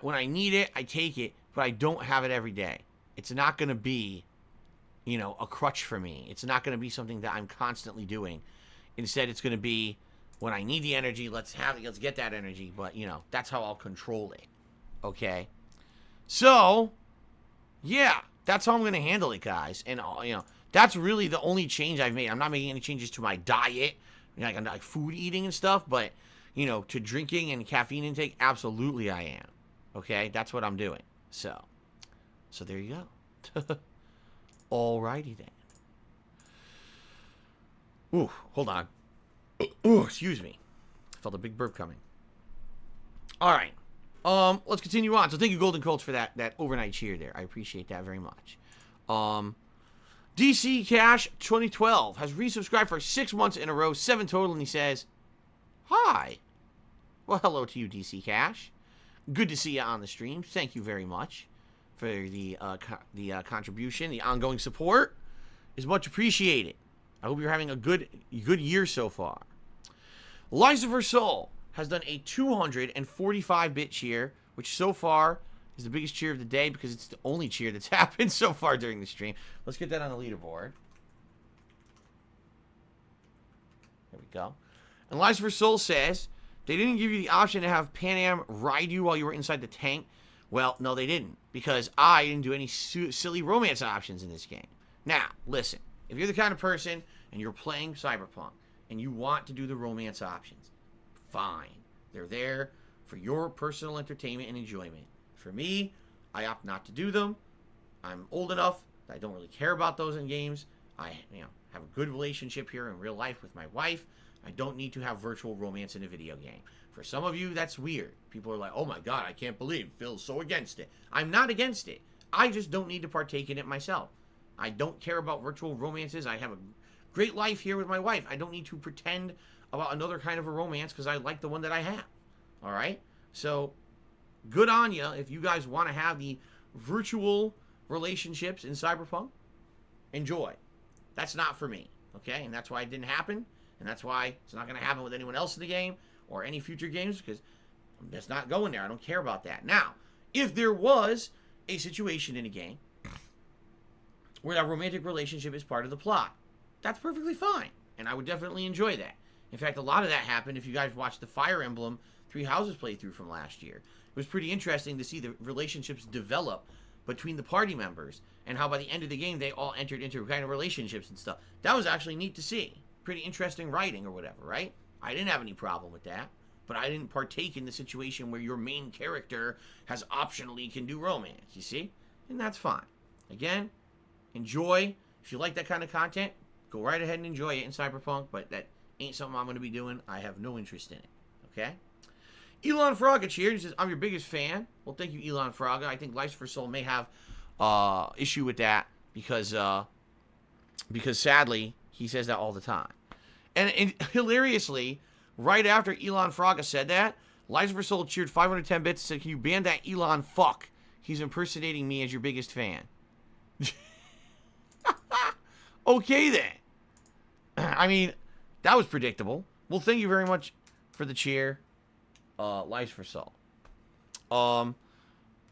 when I need it, I take it, but I don't have it every day. It's not going to be, you know, a crutch for me. It's not going to be something that I'm constantly doing. Instead, it's going to be when I need the energy, let's get that energy. But, you know, that's how I'll control it. Okay? So, yeah, that's how I'm going to handle it, guys. And, you know, that's really the only change I've made. I'm not making any changes to my diet, like food eating and stuff. But, you know, to drinking and caffeine intake, absolutely I am. Okay? That's what I'm doing. So there you go. Alrighty then. Ooh, hold on. Ooh, excuse me. I felt a big burp coming. All right. Let's continue on. So thank you, Golden Colts, for that overnight cheer there. I appreciate that very much. DC Cash 2012 has resubscribed for 6 months in a row, 7 total, and he says, hi. Well, hello to you, DC Cash. Good to see you on the stream. Thank you very much for the contribution. The ongoing support is much appreciated. I hope you're having a good year so far. Lucifer Soul has done a 245-bit cheer, which so far is the biggest cheer of the day because it's the only cheer that's happened so far during the stream. Let's get that on the leaderboard. There we go. And Lucifer Soul says, they didn't give you the option to have Pan Am ride you while you were inside the tank. Well, no, they didn't, because I didn't do any silly romance options in this game. Now, listen. If you're the kind of person and you're playing Cyberpunk and you want to do the romance options, fine. They're there for your personal entertainment and enjoyment. For me, I opt not to do them. I'm old enough that I don't really care about those in games. I have a good relationship here in real life with my wife. I don't need to have virtual romance in a video game. For some of you, that's weird. People are like, oh my God, I can't believe Phil's so against it. I'm not against it. I just don't need to partake in it myself. I don't care about virtual romances. I have a great life here with my wife. I don't need to pretend about another kind of a romance because I like the one that I have. All right? So, good on you if you guys want to have the virtual relationships in Cyberpunk, enjoy. That's not for me, okay? And that's why it didn't happen, and that's why it's not going to happen with anyone else in the game or any future games, because I'm just not going there. I don't care about that. Now, if there was a situation in a game where that romantic relationship is part of the plot, that's perfectly fine, and I would definitely enjoy that. In fact, a lot of that happened if you guys watched the Fire Emblem Three Houses playthrough from last year. It was pretty interesting to see the relationships develop between the party members and how by the end of the game they all entered into kind of relationships and stuff. That was actually neat to see. Pretty interesting writing or whatever, right? I didn't have any problem with that, but I didn't partake in the situation where your main character has optionally can do romance, you see? And that's fine. Again, enjoy. If you like that kind of content, go right ahead and enjoy it in Cyberpunk, but that ain't something I'm going to be doing. I have no interest in it, okay? Elon Fraga cheered. He says, I'm your biggest fan. Well, thank you, Elon Fraga. I think Life for Soul may have issue with that because sadly, he says that all the time. And hilariously, right after Elon Fraga said that, Life for Soul cheered 510 bits and said, can you ban that Elon fuck? He's impersonating me as your biggest fan. Okay, then. I mean, that was predictable. Well, thank you very much for the cheer. Life for Soul. Elon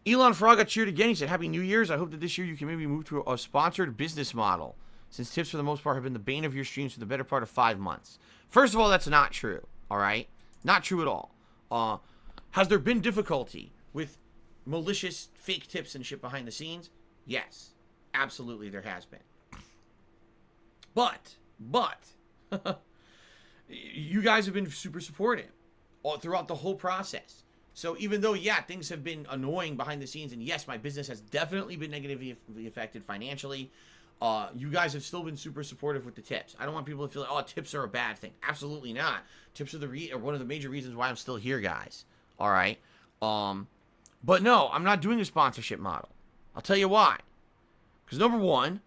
Fraga cheered again. He said, Happy New Year's. I hope that this year you can maybe move to a sponsored business model, since tips for the most part have been the bane of your streams for the better part of 5 months. First of all, that's not true. All right? Not true at all. Has there been difficulty with malicious fake tips and shit behind the scenes? Yes. Absolutely there has been. But, you guys have been super supportive all throughout the whole process. So even though, yeah, things have been annoying behind the scenes, and yes, my business has definitely been negatively affected financially, you guys have still been super supportive with the tips. I don't want people to feel like, oh, tips are a bad thing. Absolutely not. Tips are one of the major reasons why I'm still here, guys. All right? But no, I'm not doing a sponsorship model. I'll tell you why. Because number one,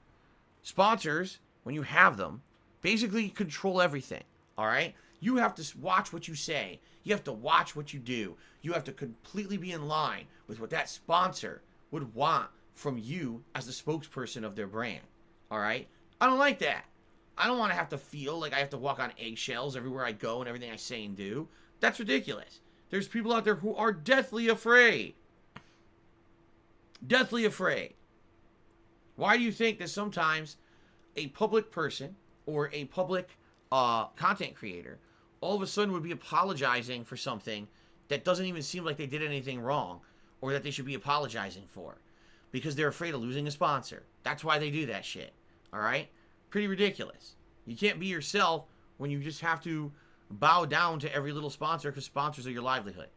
sponsors, when you have them, basically control everything. All right? You have to watch what you say. You have to watch what you do. You have to completely be in line with what that sponsor would want from you as the spokesperson of their brand. All right? I don't like that. I don't want to have to feel like I have to walk on eggshells everywhere I go and everything I say and do. That's ridiculous. There's people out there who are deathly afraid. Deathly afraid. Why do you think that sometimes a public person or a public content creator all of a sudden would be apologizing for something that doesn't even seem like they did anything wrong or that they should be apologizing for? Because they're afraid of losing a sponsor. That's why they do that shit. All right? Pretty ridiculous. You can't be yourself when you just have to bow down to every little sponsor because sponsors are your livelihood.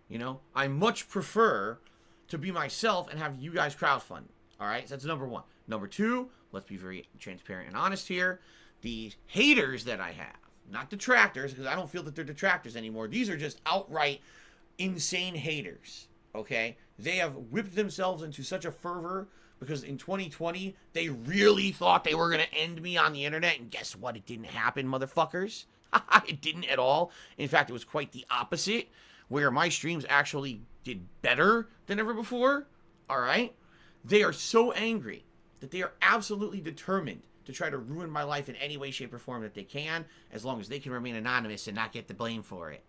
You know? I much prefer to be myself and have you guys crowdfund. All right? So that's number one. Number two, let's be very transparent and honest here. The haters that I have, not detractors, because I don't feel that they're detractors anymore. These are just outright insane haters, okay? They have whipped themselves into such a fervor because in 2020, they really thought they were going to end me on the internet, and guess what? It didn't happen, motherfuckers. It didn't at all. In fact, it was quite the opposite, where my streams actually did better than ever before, all right? They are so angry that they are absolutely determined to try to ruin my life in any way, shape, or form that they can, as long as they can remain anonymous and not get the blame for it.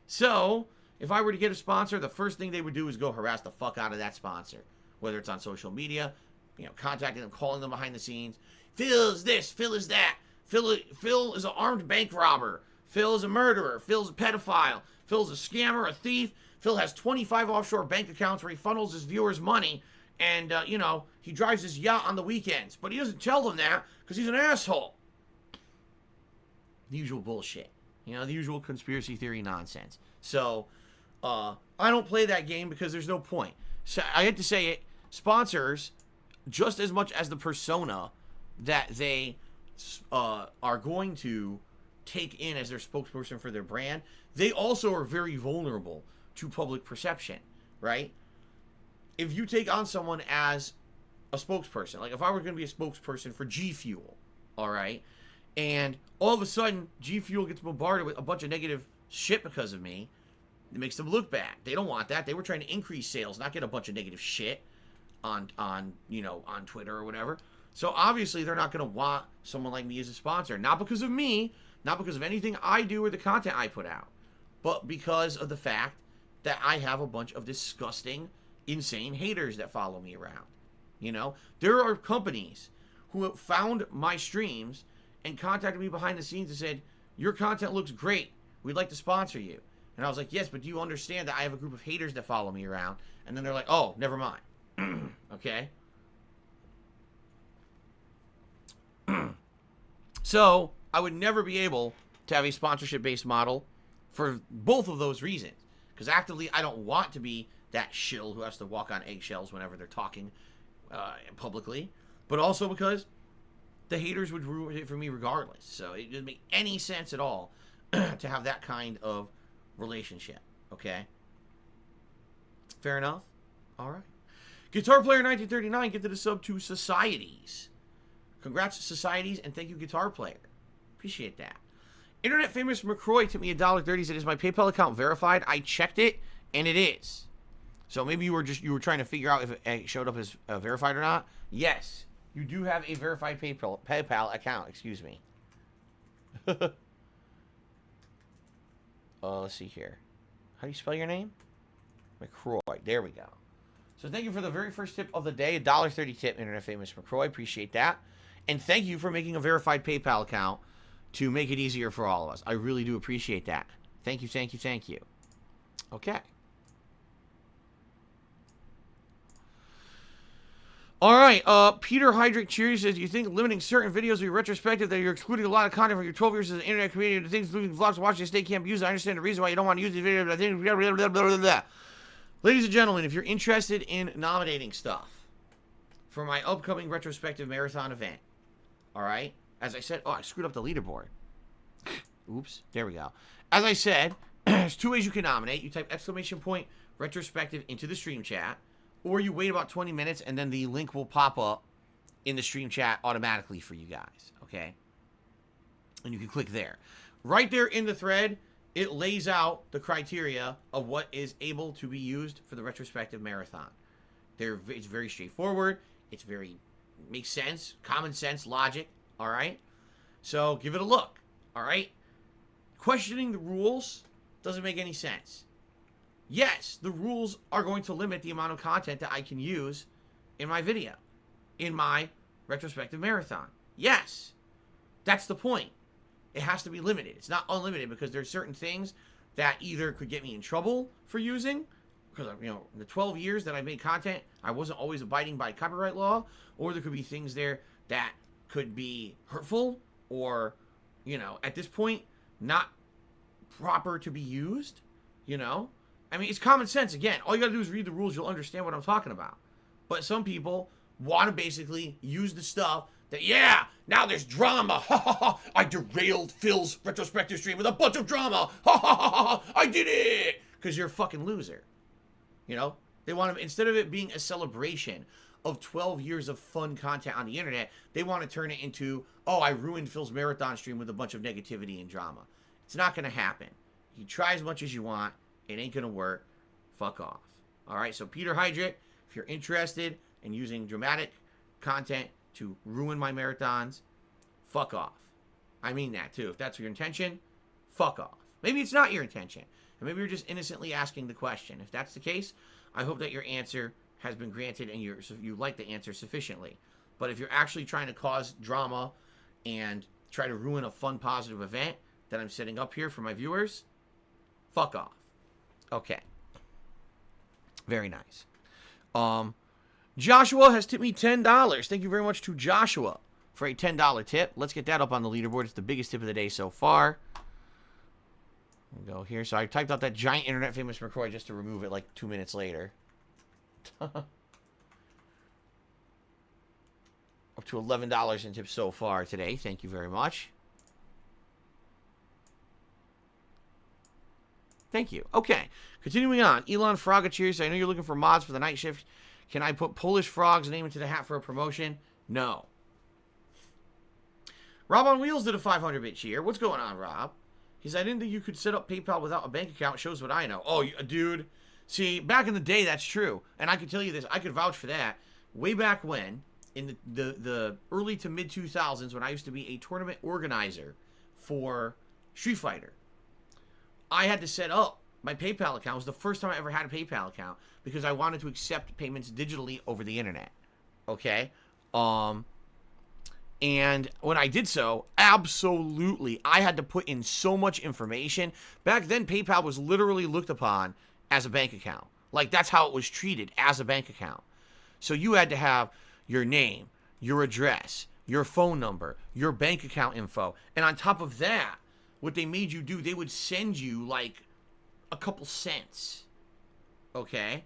So, if I were to get a sponsor, the first thing they would do is go harass the fuck out of that sponsor. Whether it's on social media, you know, contacting them, calling them behind the scenes. Phil is this, Phil is that. Phil is an armed bank robber. Phil is a murderer. Phil's a pedophile. Phil's a scammer, a thief. Phil has 25 offshore bank accounts where he funnels his viewers' money. And, you know, he drives his yacht on the weekends. But he doesn't tell them that because he's an asshole. The usual bullshit. You know, the usual conspiracy theory nonsense. So, I don't play that game because there's no point. So I had to say it. Sponsors, just as much as the persona that they are going to take in as their spokesperson for their brand, they also are very vulnerable to public perception, right? If you take on someone as a spokesperson, like if I were going to be a spokesperson for G Fuel, all right, and all of a sudden G Fuel gets bombarded with a bunch of negative shit because of me, it makes them look bad. They don't want that. They were trying to increase sales, not get a bunch of negative shit. on you know, on Twitter or whatever. So obviously they're not going to want someone like me as a sponsor. Not because of me, not because of anything I do or the content I put out, but because of the fact that I have a bunch of disgusting, insane haters that follow me around. You know, there are companies who have found my streams and contacted me behind the scenes and said, your content looks great. We'd like to sponsor you. And I was like, yes, but do you understand that I have a group of haters that follow me around? And then they're like, oh, never mind. Okay? So, I would never be able to have a sponsorship-based model for both of those reasons. Because actively, I don't want to be that shill who has to walk on eggshells whenever they're talking publicly. But also because the haters would ruin it for me regardless. So, it doesn't make any sense at all to have that kind of relationship. Okay? Fair enough? All right. Guitar Player 1939 gifted a sub to Societies. Congrats to Societies, and thank you, Guitar Player. Appreciate that. Internet famous McCroy tipped me $1.30. Said, is my PayPal account verified? I checked it, and it is. So maybe you were trying to figure out if it showed up as verified or not. Yes, you do have a verified PayPal account. Excuse me. Let's see here. How do you spell your name? McCroy. There we go. So thank you for the very first tip of the day. $1.30 tip, Internet famous McCroy. Appreciate that. And thank you for making a verified PayPal account to make it easier for all of us. I really do appreciate that. Thank you, thank you, thank you. Okay. All right. Peter Hydrick Cheers says, do you think limiting certain videos will be retrospective, that you're excluding a lot of content from your 12 years as an internet community, things including vlogs, watching state can't be used? I understand the reason why you don't want to use these videos, but I think blah, blah, blah, blah, blah. Ladies and gentlemen, if you're interested in nominating stuff for my upcoming retrospective marathon event, all right, as I said, oh, I screwed up the leaderboard. Oops, there we go. As I said, there's two ways you can nominate. You type !! retrospective into the stream chat, or you wait about 20 minutes and then the link will pop up in the stream chat automatically for you guys, okay? And you can click there. Right there in the thread, it lays out the criteria of what is able to be used for the retrospective marathon. It's very straightforward. It's very, makes sense, common sense, logic, all right? So give it a look, all right? Questioning the rules doesn't make any sense. Yes, the rules are going to limit the amount of content that I can use in my video, in my retrospective marathon. Yes, that's the point. It has to be limited. It's not unlimited because there's certain things that either could get me in trouble for using, because, you know, the 12 years that I made content, I wasn't always abiding by copyright law, or there could be things there that could be hurtful or, you know, at this point, not proper to be used, you know? I mean, it's common sense. Again, all you gotta do is read the rules. You'll understand what I'm talking about. But some people want to basically use the stuff that, yeah, now there's drama. Ha ha ha. I derailed Phil's retrospective stream with a bunch of drama. Ha ha ha ha. I did it. Because you're a fucking loser. You know? They want to, instead of it being a celebration of 12 years of fun content on the internet, they want to turn it into, oh, I ruined Phil's marathon stream with a bunch of negativity and drama. It's not going to happen. You try as much as you want. It ain't going to work. Fuck off. All right? So, Peter Hydrick, if you're interested in using dramatic content to ruin my marathons, fuck off. I mean that, too. If that's your intention, fuck off. Maybe it's not your intention. And maybe you're just innocently asking the question. If that's the case, I hope that your answer has been granted and you like the answer sufficiently. But if you're actually trying to cause drama and try to ruin a fun, positive event that I'm setting up here for my viewers, fuck off. Okay. Very nice. Joshua has tipped me $10. Thank you very much to Joshua for a $10 tip. Let's get that up on the leaderboard. It's the biggest tip of the day so far. We'll go here. So I typed out that giant internet famous McCroy just to remove it like 2 minutes later. Up to $11 in tips so far today. Thank you very much. Thank you. Okay. Continuing on. Elon Fraga cheers. I know you're looking for mods for the night shift. Can I put Polish Frog's name into the hat for a promotion? No. Rob on Wheels did a 500-bit cheer. What's going on, Rob? He said, I didn't think you could set up PayPal without a bank account. Shows what I know. Oh, dude. See, back in the day, that's true. And I can tell you this. I could vouch for that. way back when, in the early to mid 2000s, when I used to be a tournament organizer for Street Fighter, I had to set up my PayPal account. It was the first time I ever had a PayPal account because I wanted to accept payments digitally over the internet. Okay? And when I did so, absolutely, I had to put in so much information. Back then, PayPal was literally looked upon as a bank account. Like, that's how it was treated, as a bank account. So you had to have your name, your address, your phone number, your bank account info. And on top of that, what they made you do, they would send you, like, a couple cents. Okay?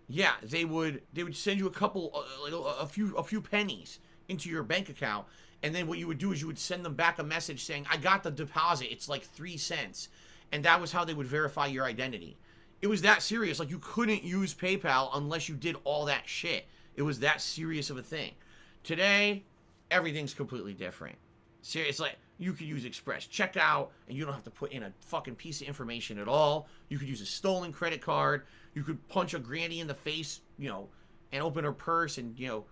Yeah, they would send you a couple, a few pennies into your bank account, and then what you would do is you would send them back a message saying, I got the deposit, it's like 3 cents. And that was how they would verify your identity. It was that serious. Like, you couldn't use PayPal unless you did all that shit. It was that serious of a thing. Today, everything's completely different. Seriously, like, you could use Express Checkout, and you don't have to put in a fucking piece of information at all. You could use a stolen credit card. You could punch a granny in the face, you know, and open her purse and, you know,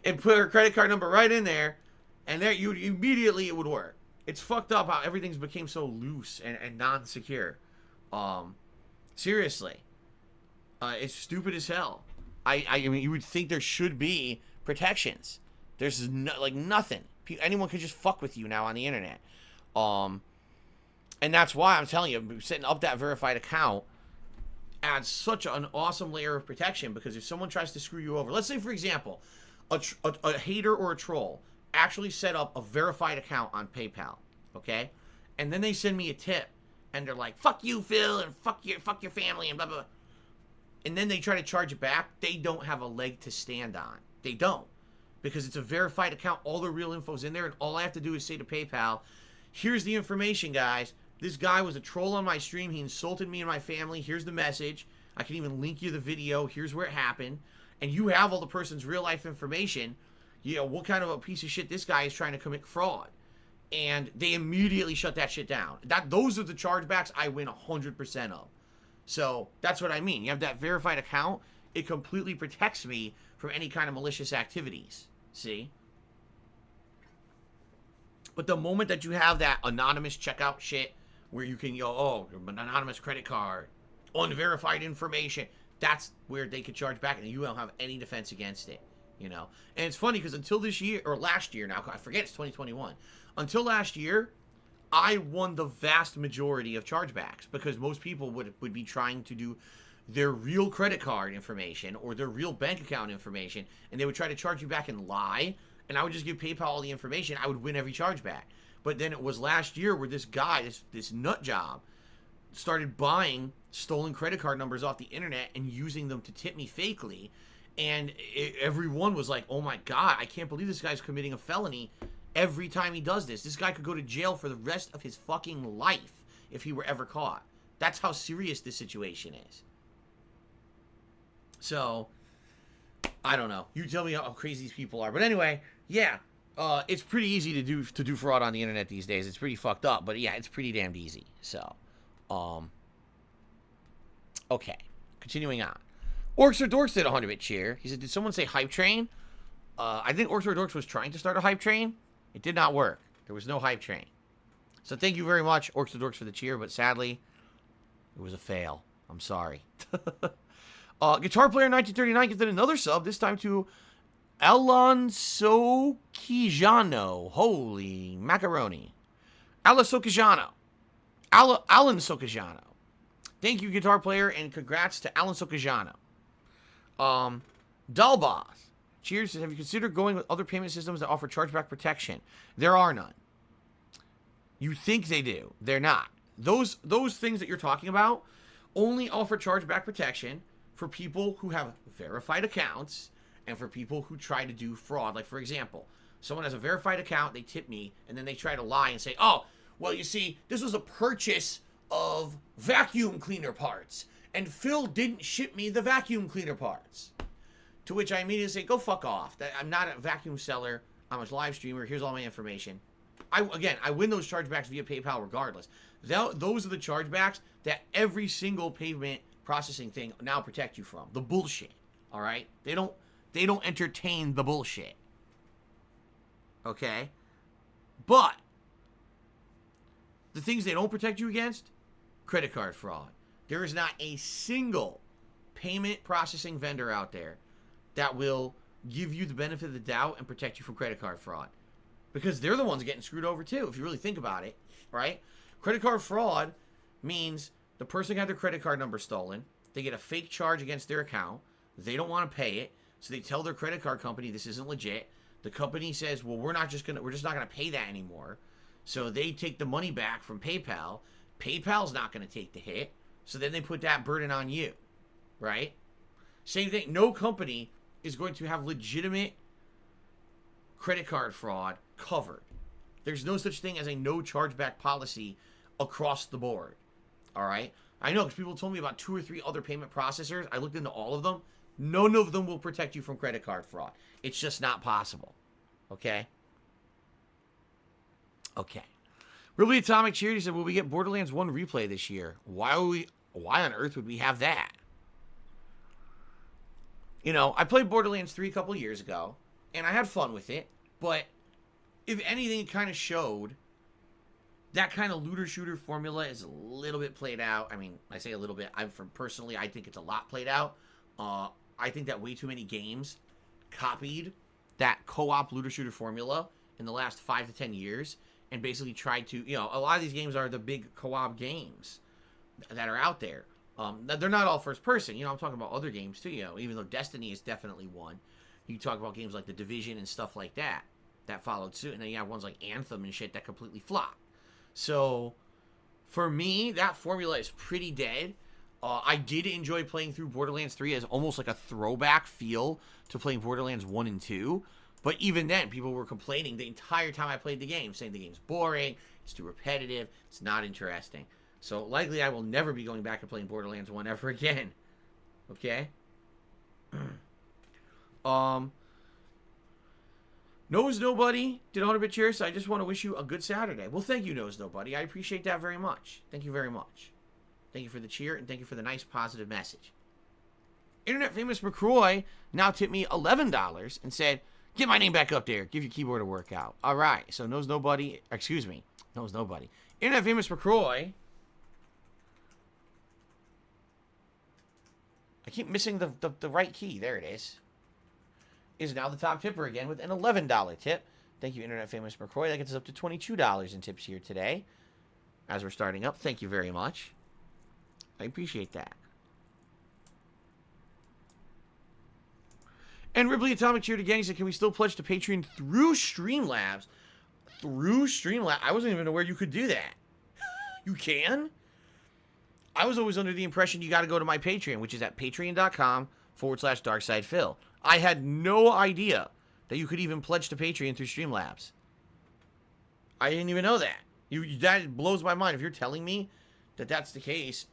and put her credit card number right in there, and there you immediately it would work. It's fucked up how everything's became so loose and non-secure. Seriously. It's stupid as hell. I mean, you would think there should be protections. There's like nothing. Anyone could just fuck with you now on the internet. And that's why I'm telling you, setting up that verified account adds such an awesome layer of protection, because if someone tries to screw you over, let's say, for example, a hater or a troll actually set up a verified account on PayPal, okay? And then they send me a tip, and they're like, fuck you, Phil, and fuck your family, and blah, blah, blah. And then they try to charge it back. They don't have a leg to stand on. They don't. Because it's a verified account. All the real info's in there, and all I have to do is say to PayPal, here's the information, guys. This guy was a troll on my stream. He insulted me and my family. Here's the message. I can even link you the video. Here's where it happened. And you have all the person's real-life information. You know, what kind of a piece of shit this guy is trying to commit fraud. And they immediately shut that shit down. Those are the chargebacks I win 100% of. So, that's what I mean. You have that verified account. It completely protects me from any kind of malicious activities. See? But the moment that you have that anonymous checkout shit, where you can go, oh, an anonymous credit card, unverified information, that's where they could charge back, and you don't have any defense against it, you know? And it's funny, because until this year, or last year now, I forget, it's 2021. Until last year, I won the vast majority of chargebacks, because most people would be trying to do their real credit card information or their real bank account information, and they would try to charge you back and lie, and I would just give PayPal all the information. I would win every chargeback. But then it was last year where this guy, this nut job, started buying stolen credit card numbers off the internet and using them to tip me fakely, and everyone was like, oh my god, I can't believe this guy's committing a felony every time he does this. This guy could go to jail for the rest of his fucking life if he were ever caught. That's how serious this situation is. So, I don't know. You tell me how crazy these people are. But anyway, yeah, it's pretty easy to do fraud on the internet these days. It's pretty fucked up, but yeah, it's pretty damned easy. So, okay, continuing on. Orcs or Dorks did a 100-bit cheer. He said, did someone say hype train? I think Orcs or Dorks was trying to start a hype train. It did not work. There was no hype train. So thank you very much, Orcs or Dorks, for the cheer, but sadly, it was a fail. I'm sorry. Guitar Player 1939 gifted another sub, this time to Alonso Quijano. Holy macaroni. Alan Socajano. Thank you, Guitar Player, and congrats to Alan Socajano. Dalboss. Cheers. Have you considered going with other payment systems that offer chargeback protection? There are none. You think they do. They're not. Those things that you're talking about only offer chargeback protection for people who have verified accounts and for people who try to do fraud. Like, for example, someone has a verified account, they tip me, and then they try to lie and say, oh, well, you see, this was a purchase of vacuum cleaner parts, and Phil didn't ship me the vacuum cleaner parts. To which I immediately say, go fuck off. I'm not a vacuum seller. I'm a live streamer. Here's all my information. I win those chargebacks via PayPal regardless. Those are the chargebacks that every single payment processing thing now protect you from? The bullshit. All right? They don't entertain the bullshit. Okay? But the things they don't protect you against, credit card fraud. There is not a single payment processing vendor out there that will give you the benefit of the doubt and protect you from credit card fraud. Because they're the ones getting screwed over too, if you really think about it, right? Credit card fraud means the person got their credit card number stolen, they get a fake charge against their account, they don't want to pay it, so they tell their credit card company this isn't legit. The company says, well, we're just not gonna pay that anymore. So they take the money back from PayPal. PayPal's not gonna take the hit. So then they put that burden on you, right? Same thing. No company is going to have legitimate credit card fraud covered. There's no such thing as a no chargeback policy across the board. All right? I know because people told me about 2 or 3 other payment processors. I looked into all of them. None of them will protect you from credit card fraud. It's just not possible. Okay? Okay. Ruby Atomic Charity said, will we get Borderlands 1 replay this year? Why on earth would we have that? You know, I played Borderlands 3 a couple years ago, and I had fun with it, but if anything, it kind of showed that kind of looter-shooter formula is a little bit played out. I mean, I say a little bit. Personally, I think it's a lot played out. I think that way too many games copied that co-op looter-shooter formula in the last 5 to 10 years and basically tried to, you know, a lot of these games are the big co-op games that are out there. They're not all first person. You know, I'm talking about other games too, you know, even though Destiny is definitely one. You talk about games like The Division and stuff like that followed suit. And then you have ones like Anthem and shit that completely flop. So, for me, that formula is pretty dead. I did enjoy playing through Borderlands 3 as almost like a throwback feel to playing Borderlands 1 and 2. But even then, people were complaining the entire time I played the game, saying the game's boring, it's too repetitive, it's not interesting. So, likely I will never be going back and playing Borderlands 1 ever again. Okay? Knows Nobody did 100-bit cheers, so I just want to wish you a good Saturday. Well, thank you, Knows Nobody. I appreciate that very much. Thank you very much. Thank you for the cheer, and thank you for the nice, positive message. Internet famous McCroy now tipped me $11 and said, get my name back up there. Give your keyboard a workout. All right. So Knows Nobody. Internet famous McCroy. I keep missing the right key. There it is now the top tipper again with an $11 tip. Thank you, Internet famous McCroy. That gets us up to $22 in tips here today as we're starting up. Thank you very much. I appreciate that. And Ripley Atomic cheered again. He said, can we still pledge to Patreon through Streamlabs? Through Streamlabs? I wasn't even aware you could do that. You can? I was always under the impression you got to go to my Patreon, which is at patreon.com/DarkSidePhil. I had no idea that you could even pledge to Patreon through Streamlabs. I didn't even know that. That blows my mind. If you're telling me that that's the case,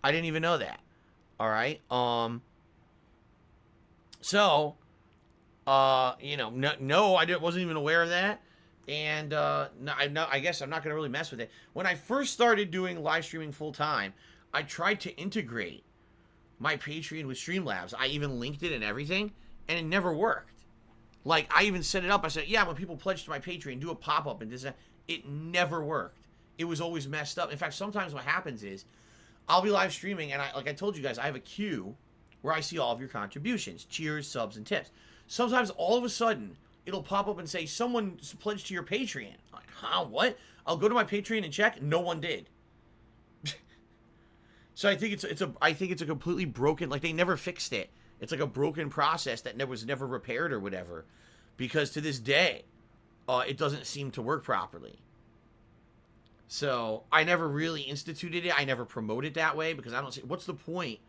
I didn't even know that. All right. So, you know, no, I wasn't even aware of that. And I guess I'm not going to really mess with it. When I first started doing live streaming full time, I tried to integrate my Patreon with Streamlabs. I even linked it and everything, and it never worked. Like, I even set it up. I said, yeah, when people pledge to my Patreon, do a pop-up and this and that. It never worked. It was always messed up. In fact, sometimes what happens is I'll be live streaming, and like I told you guys, I have a queue where I see all of your contributions, cheers, subs, and tips. Sometimes all of a sudden, it'll pop up and say, someone pledged to your Patreon. I'm like, huh, what? I'll go to my Patreon and check. No one did. So I think it's a completely broken, like they never fixed it. It's like a broken process that was never repaired or whatever. Because to this day, it doesn't seem to work properly. So I never really instituted it. I never promote it that way because I don't see, what's the point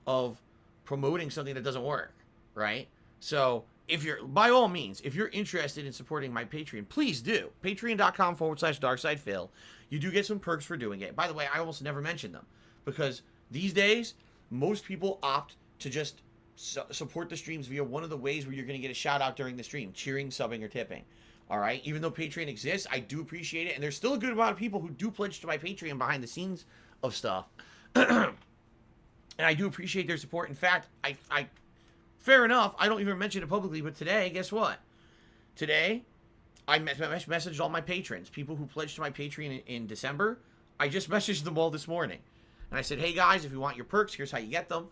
of promoting something that doesn't work, right? So if you're, by all means, if you're interested in supporting my Patreon, please do. Patreon.com/DarkSidePhil. You do get some perks for doing it. By the way, I almost never mention them because these days, most people opt to just support the streams via one of the ways where you're going to get a shout out during the stream, cheering, subbing, or tipping. All right? Even though Patreon exists, I do appreciate it. And there's still a good amount of people who do pledge to my Patreon behind the scenes of stuff. And I do appreciate their support. In fact, fair enough, I don't even mention it publicly, but today, guess what? Today, I messaged all my patrons, people who pledged to my Patreon in December. I just messaged them all this morning. And I said, hey guys, if you want your perks, here's how you get them.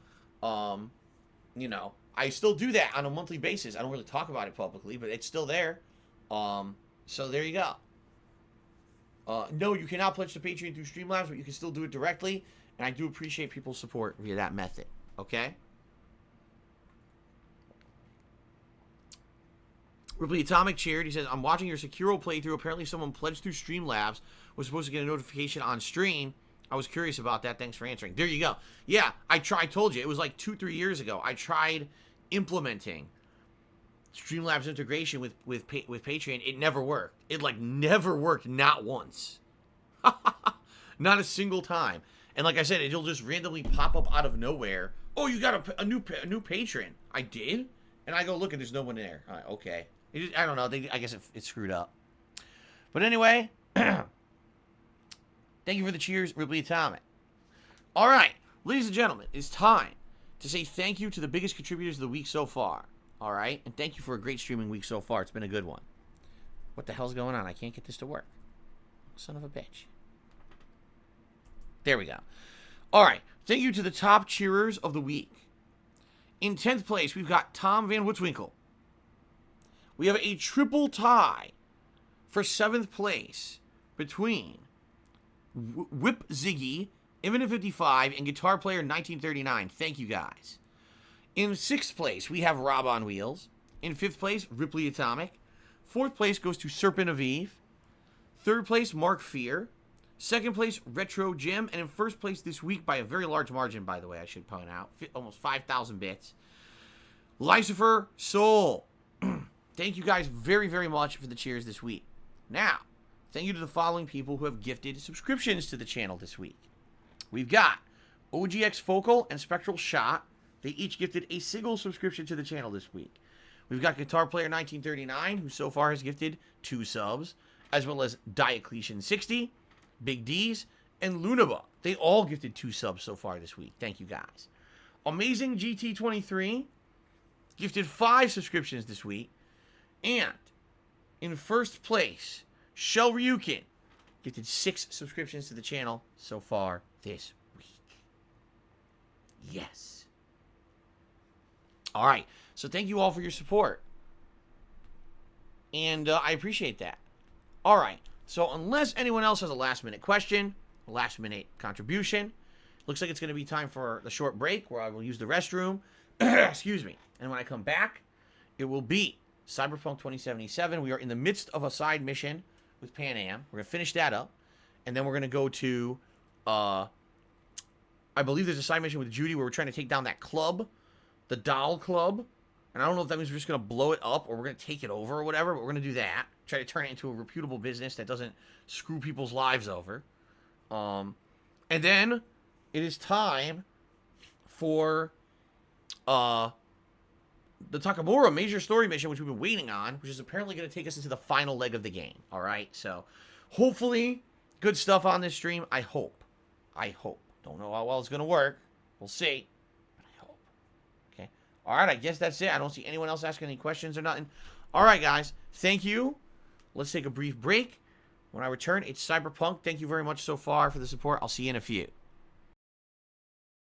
You know, I still do that on a monthly basis. I don't really talk about it publicly, but it's still there. So there you go. No, you cannot pledge to Patreon through Streamlabs, but you can still do it directly. And I do appreciate people's support via that method. Okay? Ripley Atomic cheered. He says, I'm watching your Sekiro playthrough. Apparently someone pledged through Streamlabs, was supposed to get a notification on stream. I was curious about that. Thanks for answering. There you go. Yeah, I told you. It was like 2-3 years ago. I tried implementing Streamlabs integration with Patreon. It never worked. It, like, never worked. Not once. Not a single time. And like I said, it'll just randomly pop up out of nowhere. Oh, you got a new patron. I did? And I go, look, and there's no one there. All right, okay. I don't know. I guess it screwed up. But anyway, thank you for the cheers, Ripley Atomic. All right, ladies and gentlemen, it's time to say thank you to the biggest contributors of the week so far. All right? And thank you for a great streaming week so far. It's been a good one. What the hell's going on? I can't get this to work. Son of a bitch. There we go. All right. Thank you to the top cheerers of the week. In 10th place, we've got Tom Van Woodswinkle. We have a triple tie for 7th place between Whip Ziggy, Infinite 55, and Guitar Player 1939. Thank you, guys. In 6th place, we have Rob on Wheels. In 5th place, Ripley Atomic. 4th place goes to Serpent of Eve. 3rd place, Mark Fear. 2nd place, Retro Jim. And in 1st place this week, by a very large margin, by the way, I should point out, almost 5,000 bits, Lucifer Soul. Thank you guys very, very much for the cheers this week. Now, thank you to the following people who have gifted subscriptions to the channel this week. We've got OGX Focal and Spectral Shot. They each gifted a single subscription to the channel this week. We've got Guitar Player 1939, who so far has gifted 2 subs, as well as Diocletian 60, Big D's, and Lunaba. They all gifted 2 subs so far this week. Thank you, guys. Amazing GT23 gifted 5 subscriptions this week. And in 1st place, Shell Ryukin gifted 6 subscriptions to the channel so far this week. Yes. All right. So thank you all for your support. And I appreciate that. All right. So unless anyone else has a last-minute question, a last-minute contribution, looks like it's going to be time for the short break where I will use the restroom. Excuse me. And when I come back, it will be Cyberpunk 2077. We are in the midst of a side mission with Pan Am. We're going to finish that up. And then we're going to go to, I believe there's a side mission with Judy where we're trying to take down that club, the doll club. And I don't know if that means we're just going to blow it up or we're going to take it over or whatever, but we're going to do that. Try to turn it into a reputable business that doesn't screw people's lives over. And then it is time for the Takamura major story mission, which we've been waiting on, which is apparently going to take us into the final leg of the game. All right, so hopefully good stuff on this stream. I hope. Don't know how well it's going to work. We'll see. But I hope. Okay. All right, I guess that's it. I don't see anyone else asking any questions or nothing. All right, guys. Thank you. Let's take a brief break. When I return, it's Cyberpunk. Thank you very much so far for the support. I'll see you in a few.